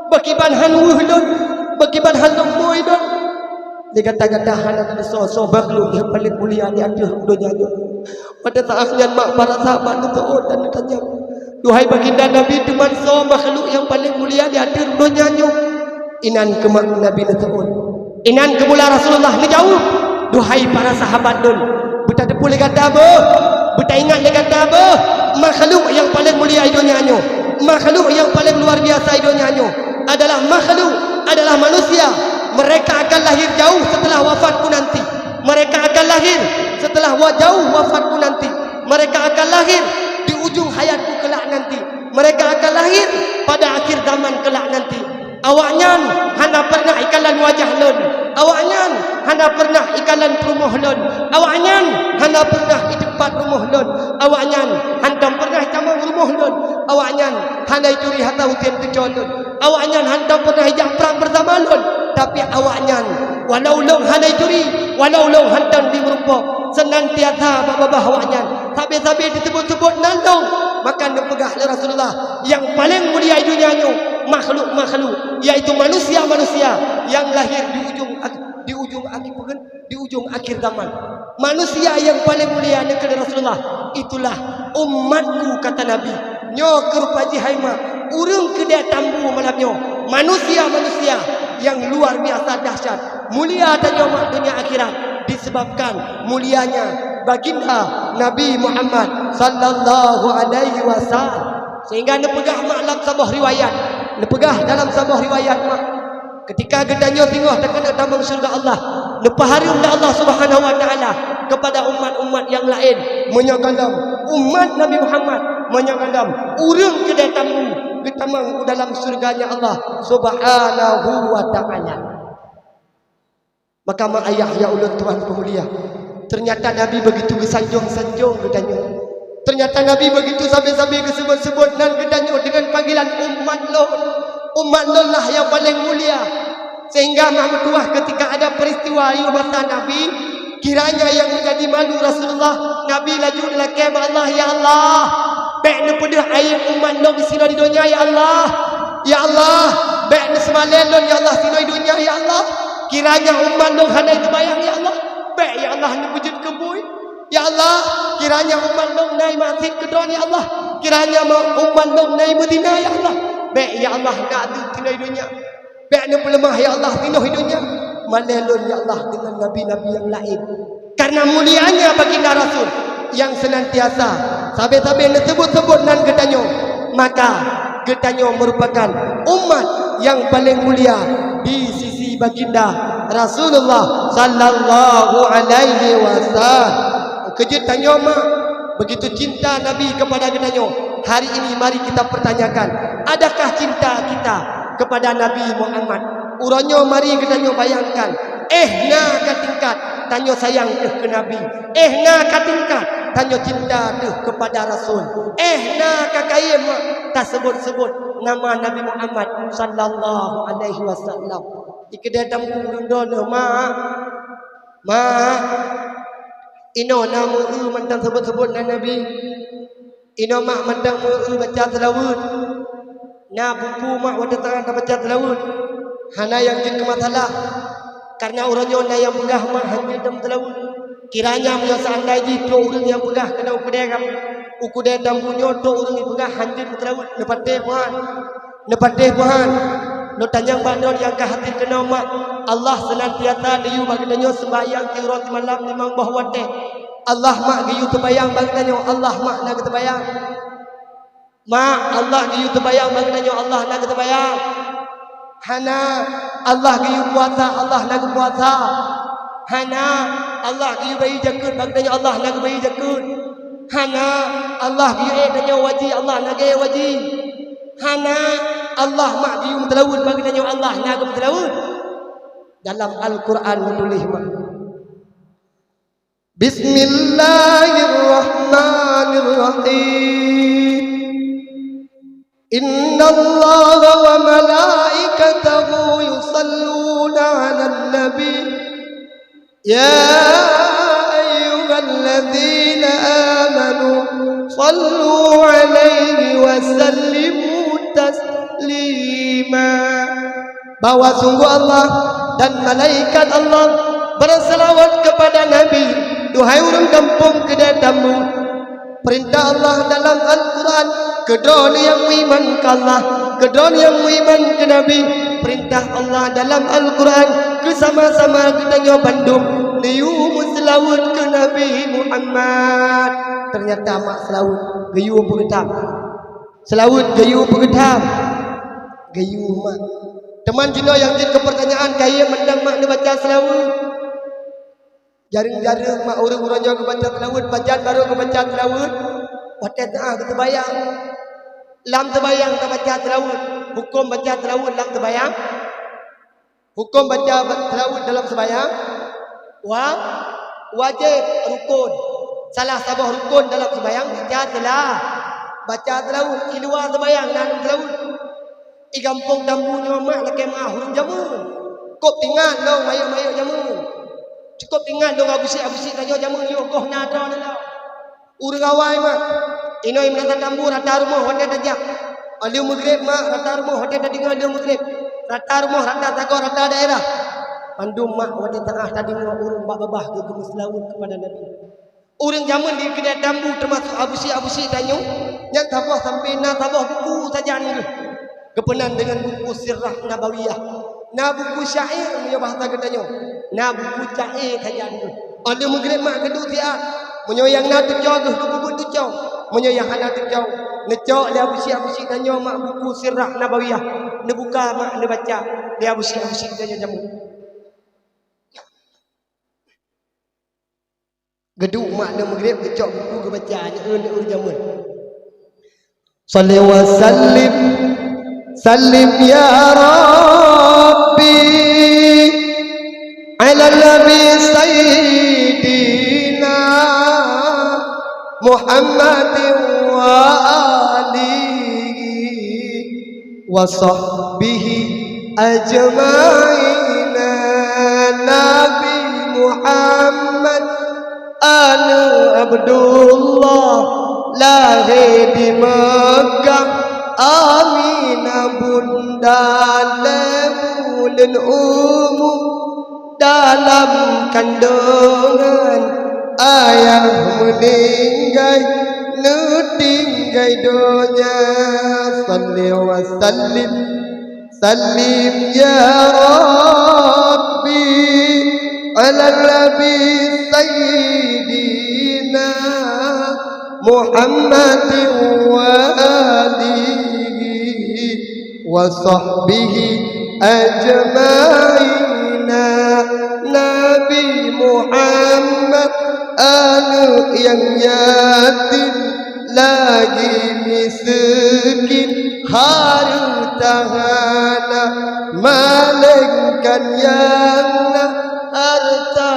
Bagiban hal wuhlun, bagiban hal lokmu itu. Dia kata-kata hana tadi so makhluk yang paling mulia di akhir dunia ni. Pada saatnya mak para sahabat itu dan tanya, duhai baginda Nabi teman so makhluk yang paling mulia di akhir dunia ni. Inan ke mak Nabi itu, inan ke mula Rasulullah ni jauh. Duhai para sahabat dun, buta depu le kata apa? Buta ingat le kata apa? Makhluk yang paling mulia di dunia ni, makhluk yang paling luar biasa di dunia ni adalah makhluk, adalah manusia. Mereka akan lahir jauh setelah wafatku nanti. Mereka akan lahir setelah jauh wafatku nanti. Mereka akan lahir di ujung hayatku kelak nanti. Mereka akan lahir pada akhir zaman kelak nanti. Awaknya hana pernah ikalan wajah lun. Awaknya hana pernah ikalan perumuh lun. Awaknya hana pernah di tempat rumah lun. Awaknya hantam pernah camang rumah lun. Awaknya hana curi harta hutan kecil lun. Awaknya hantam pernah hijab perang bersama lun. Tapi awaknya walau long hanai curi, walau long hantam di merupa senantiasa babah awaknya sampai disebut-sebut nandong. Maka nepegah Rasulullah yang paling mulia di dunia ni makhluk-makhluk, yaitu manusia-manusia yang lahir di ujung akhir zaman. Manusia yang paling mulia negeri Rasulullah itulah umatku, kata Nabi. Nyo kerupaji haima urung kedai tambu malamnya. Manusia-manusia yang luar biasa dahsyat, mulia tanya mak dunia akhirat disebabkan mulianya baginda Nabi Muhammad sallallahu alaihi wasallam. Sehingga nepegah mak dalam sebuah riwayat, nepegah dalam sebuah riwayat mak ketika gedanya tinggal terkena tambang surga Allah, nepaharum Allah Subhanahu wa taala kepada umat-umat yang lain menyagalam umat Nabi Muhammad, menyagalam urang kedai tamu ketamang dalam surganya Allah Subhanahu wa taala. Maka mak ayah ya ulun Tuhan pemulia, ternyata Nabi begitu kesanjung-sanjung gedanya. Ternyata Nabi begitu sampai-sampai kesebut-sebut dan gedanya dengan panggilan umat Lut. Umat Lut lah yang paling mulia. Sehingga mak tuah ketika ada peristiwa di masa Nabi, kiranya yang menjadi malu Rasulullah, Nabi laju lelaki Allah, ya Allah, baik nepedah air umat Lut di sini di dunia, ya Allah. Ya Allah, baik nesmalelon ya Allah sini di dunia, ya Allah. Kiranya umat Lut handai terbayang, ya Allah. Baik ya Allah wujud kebui. Ya Allah, kiranya umat Lut naik masjid kedua, ya Allah. Kiranya umat Lut naik Madinah, ya Allah. Baik ya Allah nak tu sini di dunia. Baik ni pelemah ya Allah sini di dunia. malelun ya Allah dengan nabi-nabi yang lain. Karena mulianya baginda Rasul yang senantiasa sabe-sabe disebut-sebut nan getanyo, maka getanyo merupakan umat yang paling mulia di sisi baginda Rasulullah sallallahu alaihi wasallam. Kejutannya mak begitu cinta Nabi kepada getanyo. Hari ini mari kita pertanyakan, adakah cinta kita kepada Nabi Muhammad? Uranyo mari getanyo bayangkan, na katingkat tanyo sayang ke Nabi, na katingkat tanyo cinta kepada Rasul, na kakayem tak sebut-sebut nama Nabi Muhammad sallallahu alaihi wasallam. Ikede tampung dono ma ino nama mantan sebut-sebut Nabi, ino mak mandang baca selawat, na buku mak wadah tangan baca selawat. Hana yang jadi masalah karena orangnya na yang pegah mak hanya dalam selawat. Kiranya punya seandai jitu orang yang pegah kena ukudegam, ukudegam punya tu orang yang pegah hanya selawat. Nepateh Tuhan, lo tanyang bandar yang kehatir kena mak Allah senantiasa diu bagi danyo sembahyang tiuran malam limang bahwa teh Allah mak giyu terbayang bagi danyo Allah mak nak terbayang mak Allah giyu terbayang bagi danyo Allah nak terbayang hana Allah giyu puasa Allah nak puasa hana Allah giyu bayi jakut bagi danyo Allah nak bayi jakut hana Allah giyu danyo waji Allah nak waji hana Allah mak giyu telawud bagi danyo Allah nak telawud. Dalam Al-Quran menulis Bismillahirrahmanirrahim. Inna Allah wa malaikatahu yusalluna 'alan nabi ya ayyuhalladzina amanu sallu 'alaihi wa sallimu taslima. Bahwa sungguh Allah dan malaikat Allah berselawat kepada Nabi. Duhai orang kampung kedatamu, perintah Allah dalam Al-Quran, kedon yang beriman ke Allah, kedon yang beriman ke Nabi. Perintah Allah dalam Al-Quran kesama-sama kita bandung liu selawat ke Nabi Muhammad. Ternyata mak selawat gayu pegetam, selawat gayu pegetam, gayu mak. Teman Cina yang jadi kepertanyaan kaya mendang mak dia baca selawat. Jaring-jaring mak orang-orangnya ke baca selawat, bacaan baru ke baca selawat. Wadah tengah kita bayang. Lam terbayang tak baca selawat. Hukum baca selawat lam terbayang. Hukum baca selawat dalam sembahyang. Wajib rukun. Salah sabah rukun dalam sembahyang baca selawat. Baca selawat di luar sembahyang dalam selawat. I kampung dambunya mak laki mahun jamu. Kop tinggal dong mayu-mayu jamu. Cukup tinggal dong abusik-abusik aja jamu yogoh nada dah. Urang awai mak. Ino yang menata dambu rata rumah hotel tajak. Aliu maghrib mak rata rumah hotel tadi aliu maghrib. Rata rumah rata tago rata daerah. Pandum mak hotel tengah tadi urang babah ke kemuslawun kepada Nabi. Urang zaman di kedai dambu termasuk abusik-abusik tanyo. Yang tabah sampai na tabah buku saja ni. Kepenan dengan buku sirah nabawiyah, na buku syair punya bahasa katanya, na buku syair saja ni. Ada maghrib mak kedua dia, menyoyang na tejau tu buku tejau, menyoyang na tejau, necok dia abusik-abusik tanya mak buku sirah nabawiyah, ne buka mak ne baca, dia abusik-abusik tanya jamu. Geduk mak ne maghrib necok buku ke baca, nya jamu. Salli wa sallim Salim ya Rabbi ala Nabi Sayyidina Muhammadin wa alihi wa sahbihi ajma'ina. Nabi Muhammad anu Abdullah lahir di Makkah. Aminah bunda bulan umum dalam kandungan ayah meninggal nutinggai donya. Salli wa sallim ya Rabb Rabbi ala nabi sayyidina Muhammadin wa alihi wa sahbihi ajma'ina. Nabi Muhammad anak yang yatim lagi miskin, hartana malengkan yang harta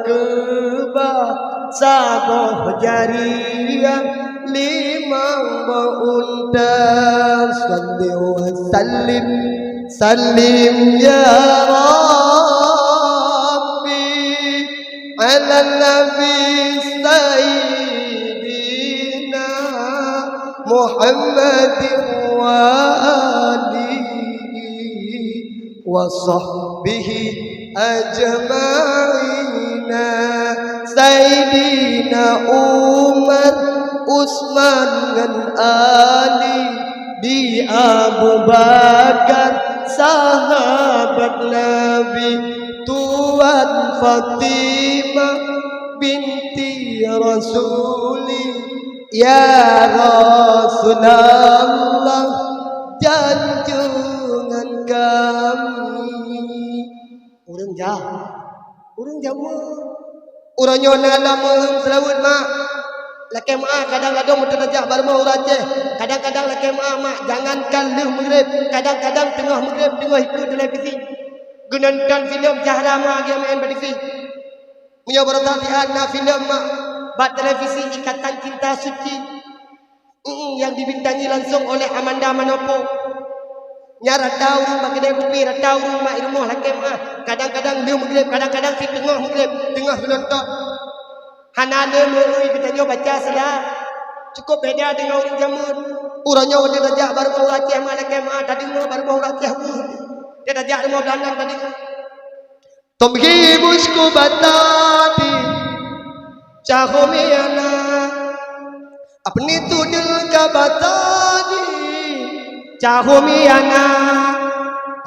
keba sabah jariah limang bauntas. Salli wa sallim sallim ya Rabbi ala nabi sayyidina Muhammadin wa alihi wa sahbihi ajma'ina. Sayyidina Umar, Utsman dan Ali, di Abu Bakar sahabat Nabi, Tuan Fatimah binti Rasuli, ya Rasulullah junjungan kami. Urang jamu urang nyona lama selawat mak laki mak kadang-kadang muterajak baru mau rajah, kadang-kadang laki mak jangankan leh maghrib, kadang-kadang tengah maghrib tengah ikut televisi gunakan filem jahrama dia main televisi punya bertatian na filem mak bat televisi Ikatan Cinta Suci yang dibintangi langsung oleh Amanda Manopo. Nyara tahu rumah kedai kopi, tahu rumah ilmu hakim kadang-kadang dia maghrib, kadang-kadang si tengah maghrib, tengah menonton. Hanane meui kita nyo baca salah. Cukup beda dengan orang zaman. Urangnya wajah rajak baru mau rajah malakem tadi baru mau rajah. Dia rajak mau belandang tadi. Tomhi mushku batati chahomiana apni tu dil ka batati chahomiana.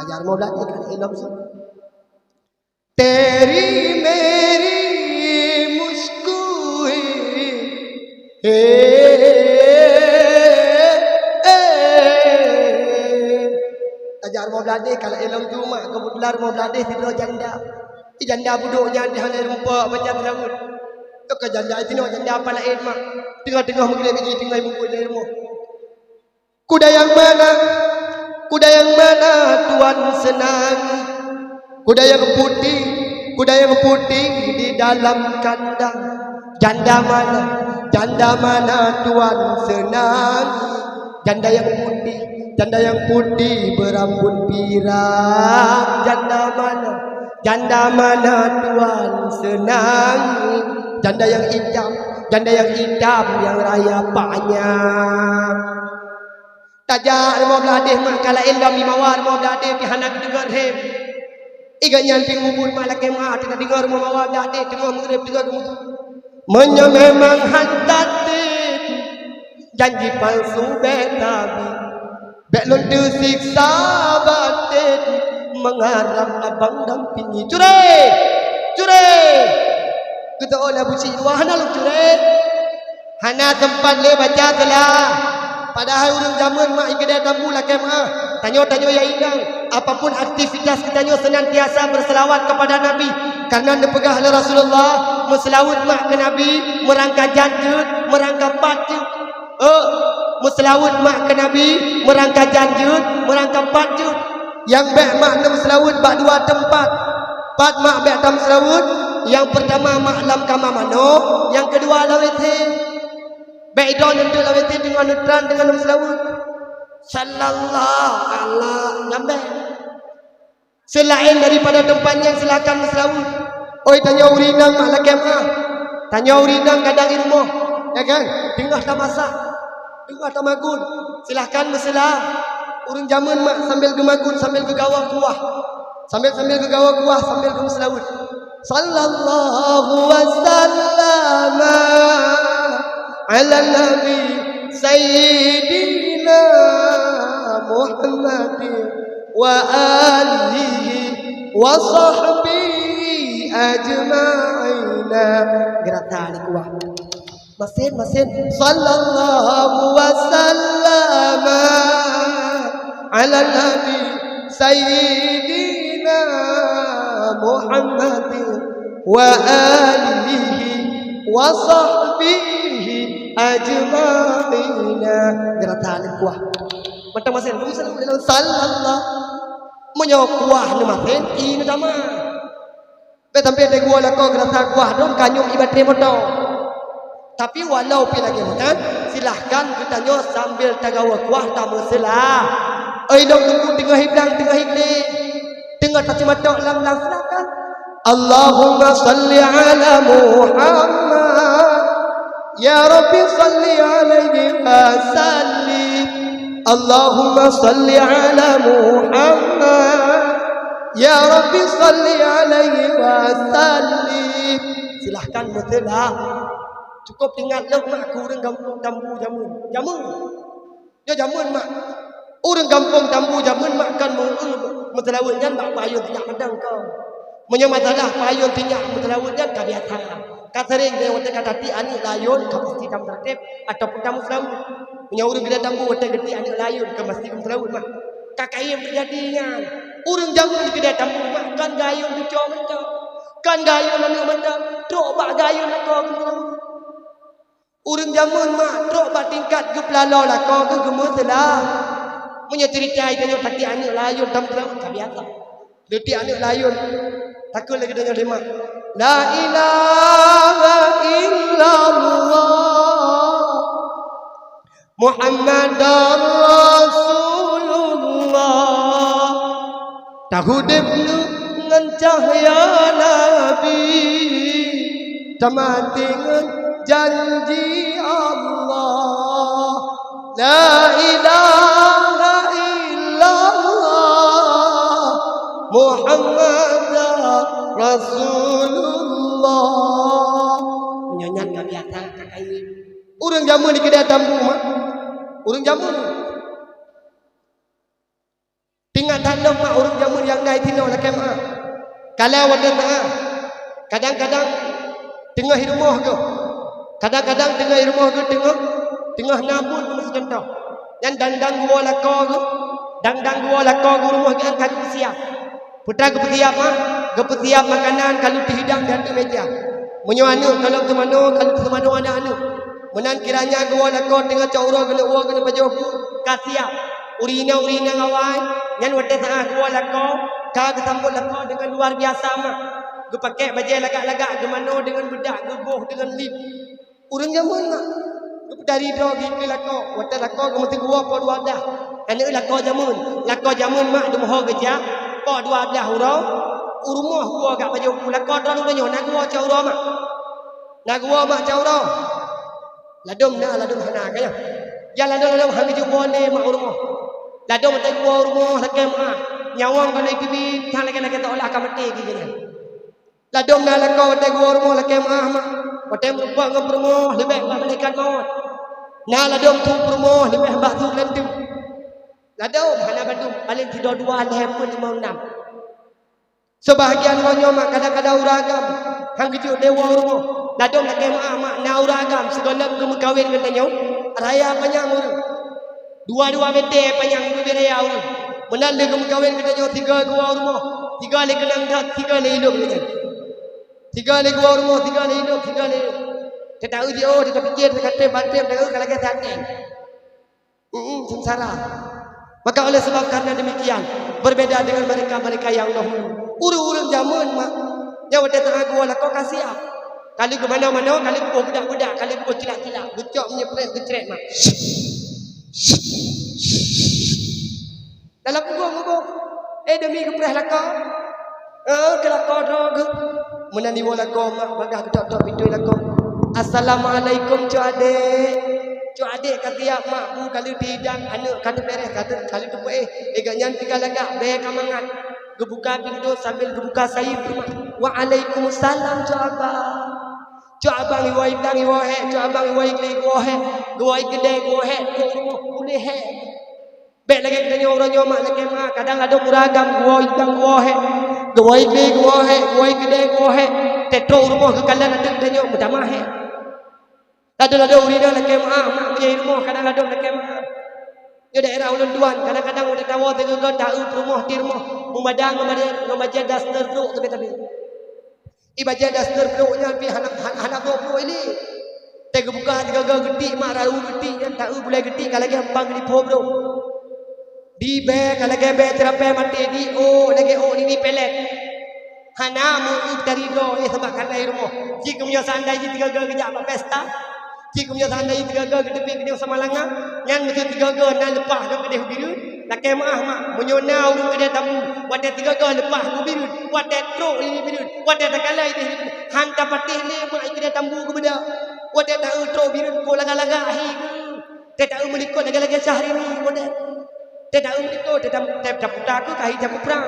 Ajar mau belajar kan ilmu sih. Teri meri ajar mau belajar kalau ilmu tu mak kebetulan mau belajar di janda. Di janda buduknya di hal rumput macam laut. Tu ke janda itu janda apa lain mak. Tengah-tengah maghrib ini tengah buku ilmu. Kuda yang mana? Kuda yang mana tuan senang? Kuda yang putih di dalam kandang. Janda mana tuan senang? Janda yang putih berambut pirang. Janda mana tuan senang? Janda yang hitam yang raya panjang. Tajak mau belajar mak kala ilmu mawar mau belajar pihana dengar hem. Iga nyanting ubun malak mak tidak dengar mau bawa belajar tengah maghrib dengar Menya memang hantatin janji palsu betabi belum disiksa batin mengharap abang dampingi cure kita oleh buci wahana lu cure hana tempat le baca telah padahal urang zaman mak ikeda tamu lah kemah tanyo ya indang apapun aktivitas kita nyo senantiasa berselawat kepada Nabi karena dipegah oleh Rasulullah selawat mak ke Nabi merangka janjut merangka patjut selawat mak ke Nabi merangka janjut merangka patjut yang baik mak nem selawat bak dua tempat pat mak baik tam selawat yang pertama maklam kama mano yang kedua lawete baik don untuk lawete dengan neutral dengan nem selawat sallallahu alaihi nyambe selain daripada tempatnya silakan selawat. Oi tanya urinang mak lakem tanya urinang kadang ilmu ya kan tengah tak masak tengah tak magun silahkan meselah urang zaman mak sambil gemagun sambil gegawa kuah sambil gegawa kuah sambil geselawut sallallahu wasallama ala nabi sayyidina Muhammadin wa alihi wa sahbihi ajma'ina. Gerak tali kuat. Masin sallallahu wasallama ala nabi sayyidina Muhammadin wa alihi wa sahbihi ajma'ina. Gerak tali kuat. Macam masin sallallahu menyokuah ni masin ini nama. Betampe de gua la ko gerak kuah dom kanyum ibadah motor. Tapi walau pi lagi makan, silahkan kita nyo sambil tagawa kuah tamu selah. Dong tunggu tengah hiblang tengah hibli. Tengah tak matok lang silahkan. Allahumma salli ala Muhammad. Ya Rabbi salli alaihi wa sallim. Allahumma salli ala Muhammad. Ya Rabbi salli alaihi wa sallim. Silahkan berselah. Cukup ingat lah mak aku orang kampung tambu jamun. Dia jamun mak. Orang kampung tambu jamun mak kan mentelawut kan mak payun tinyak medang kau. Punya masalah payun tinyak mentelawut kan kau biasa. Kau sering dia waktu kata ti anik layun kau pasti tam tertib ataupun kamu selalu. Punya orang kita tambu waktu geti anik layun kau mesti kamu telawut mak. Kakak yang terjadinya. Orang jamun kita tambu mak kan gayun tu cowok. Kan gayun anak medang. Trok bak gayun kau mentelawut. Urang jamun mak trok bak tingkat ke pelala lah kau ke gemus lah. Punya cerita dia tadi anak layun tam terang tak biasa. Detik anak layun takut lagi dia mak. La ilaha illallah Muhammadar Rasulullah. Tahu deblu ngan cahaya Nabi. Tamati ngan janji Allah. La ilaha illallah Muhammad Rasulullah. Menyanyian tak biasa kakak ini. Orang jamun di kedai tambu mak. Orang jamun. Tinggal tanda mak orang jamun yang naik tino lah mak. Kalau wadah tak. Kadang-kadang tengah rumah ke. Kadang-kadang tengah rumah ke tengah nabut pun mesti contoh. Yang dandang gua lako ke. Dandang gua lako ke rumah ke angkat siap. Putra ke siap mah. Ke siap makanan kalau dihidang di atas meja. Menyo anu kalau tu mano ada anu. Menan kiranya gua lako tengah caura kena uang kena baju ka siap. Urina ngawai. Yang wate saah gua lako ka kesambut lako dengan luar biasa mah. Gue pakai baju lagak-lagak ke mano dengan bedak geboh dengan lip. Urang jamun mak. Dari dogi ke lako. Wata lako ke mesti gua po dua dah. Kerana lako jamun. Lako jamun mak dia moho kerja. Po dua belah urang. Urumah gua kat baju. Lako dah lu nak gua caura mak. Nak gua mak caura. Ladum hana kaya. Ya ladum hang ju boleh mak urumah. Ladum tak gua urumah lakai mak. Nyawang kana iki tang lagi tak olah ka mati gini. Ladum na lako tak gua urumah lakai mak. Watem rupa ngam rumah lebih malaikat maut. Nah ladum tu rumah lebih batu lendu. Ladum hana badum paling tidak dua lepun 56. Sebahagian orang mak kadang-kadang uragam. Hang kecil dewa rumah. Ladum nak mak na uragam segala ke kawin katanya. Raya panjang urang. Dua-dua meter panjang beraya urang. Menal ke kawin katanya 3 gua rumah. 3 le kenang dak 3 le hidup katanya. 3 le gua rumah 3 le hidup 3 le. Dia tahu dia dia fikir dia kata batin dia kalau kata hati. Sengsara. Maka oleh sebab karena demikian berbeza dengan mereka yang dahulu. Urang-urang zaman mak. Yang ada tengah gua lah kau kasih apa? Kali ke mana-mana, kali ke budak-budak, kali ke cilak-cilak. Gucok menyepret gecret mak. Dalam kubur. Demi kepreh lah kau. Kelakau dah. Menani wala kau mak bagah ketok-tok pintu lah kau. Assalamualaikum cik adik kata mak bu kalau dihidang anak kata beres kata kalau tu ganyan tiga lagak be kamangat gebuka pintu sambil gebuka sayip Waalaikumsalam cik abang iwai bang iwai cik abang iwai kli iwai kedai iwai boleh be lagi kita orang nyomak lagi mak kadang ada muragam iwai bang iwai Gawai gede gohe. Tetro rumah ke kalan ada kedanya mutamah he. Ada urina lagi mak punya rumah kadang ada lagi mak. Di daerah ulun duan kadang-kadang udah tahu tegak tahu rumah di rumah memadang ngamaja daster bro tapi ibaja daster bro nya pi anak bro ini tega buka tiga gede mak raru gede yang tahu boleh gede kalau lagi ambang di po bro di be kalau lagi be terape mati di lagi ini pelet hana mu dari do ya sebab karena rumah jika punya sandai tiga gede apa pesta jika punya sandai tiga gede gede sama langa yang mesti tiga gede lepas dah gede biru nak kemah mak menyona urut gede tamu wadah tiga gede lepas biru wadah tro ini biru wadah takalai ini hanta patih ni mak gede tamu ke benda wadah tahu tro biru ko laga-laga ahi tak tahu melikut laga-laga sehari ni wadah tak tahu melikut tak putaku kahi tak perang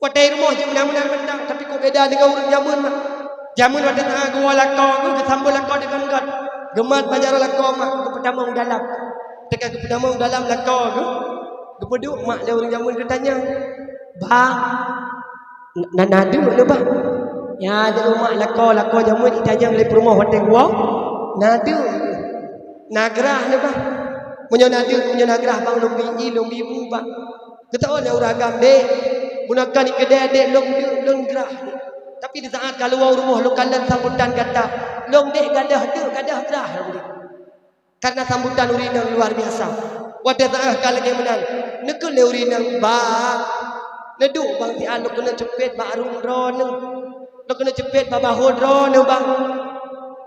wadah rumah je mudah-mudahan mentang tapi kok beda dengan urut jamun mak jamun wadah tengah gua lakau tu kesambul lakau dengan god gemat bajar lakau mak ke pertama dalam dekat ke pertama dalam lakau tu kepeduk mak dia orang jamun dia tanya bang nadu le bang ya ada rumah lakau jamun ditanya oleh rumah hotel gua nadu nagrah le bang punya nadu punya nagrah bang lumbi ibu bang ketahuan dia orang agam dek gunakan kedai dek long gerah tapi di saat kalau rumah lokalan sambutan kata long dek gadah gerah karena sambutan urina luar biasa wadah saat kalau dia menang nekul urina bang neduk bang si anu kena cepet baru ron lo kena cepet babahud ron bang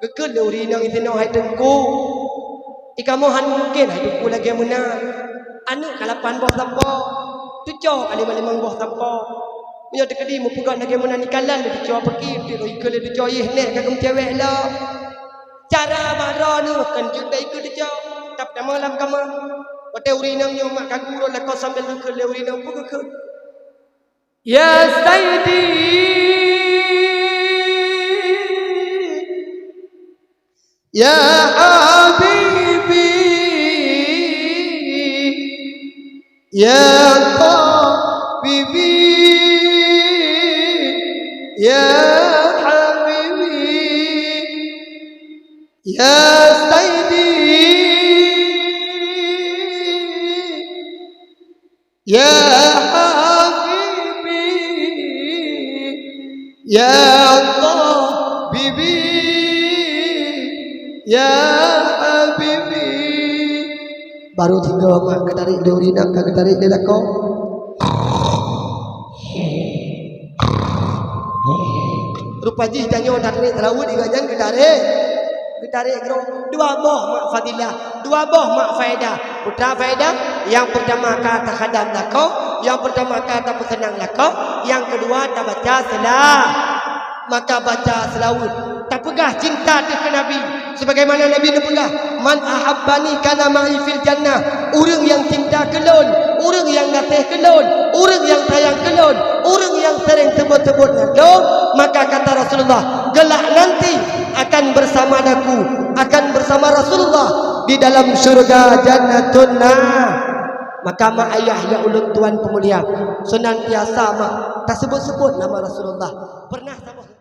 gekul urina itu no hai tengku ikamu han mungkin hai tengku lagi menang anu kalapan bos sampo tujuh kali malimang bos sampo punya dekedi mu pugat lagi menang nikalan dia tujuh pergi dia ikut dia tujuh nek kagum cewek lah cara baron ni kan juga ikut dia tak malam kama wate urinang nyo mak kaguro la ko sambil ke le urinang pu ke ya sayyidi ya habibi ya habibi ya habibi ya sayyidi ya habibi ya habibi ya habibi baru tiga mak ketarik dia urina ketarik dia lakau rupa ji janyo tarik terawut igajan ketarik gro dua boh mak fadilah dua boh mak faedah putra faedah yang pertama kata khadam lakau yang pertama kata pesenang lakau yang kedua tak baca selah maka baca selawat tak pegah cinta ke Nabi sebagaimana Nabi dia pegah man ahabbani kana ma'i fil jannah orang yang cinta kelon orang yang ngasih kelon orang yang sayang kelon orang yang sering sebut-sebut kelon maka kata Rasulullah gelak nanti akan bersama aku akan bersama Rasulullah di dalam syurga jannatun maka mak ayah ya ulun tuan pemulia senantiasa mak tak sebut-sebut nama Rasulullah pernah sama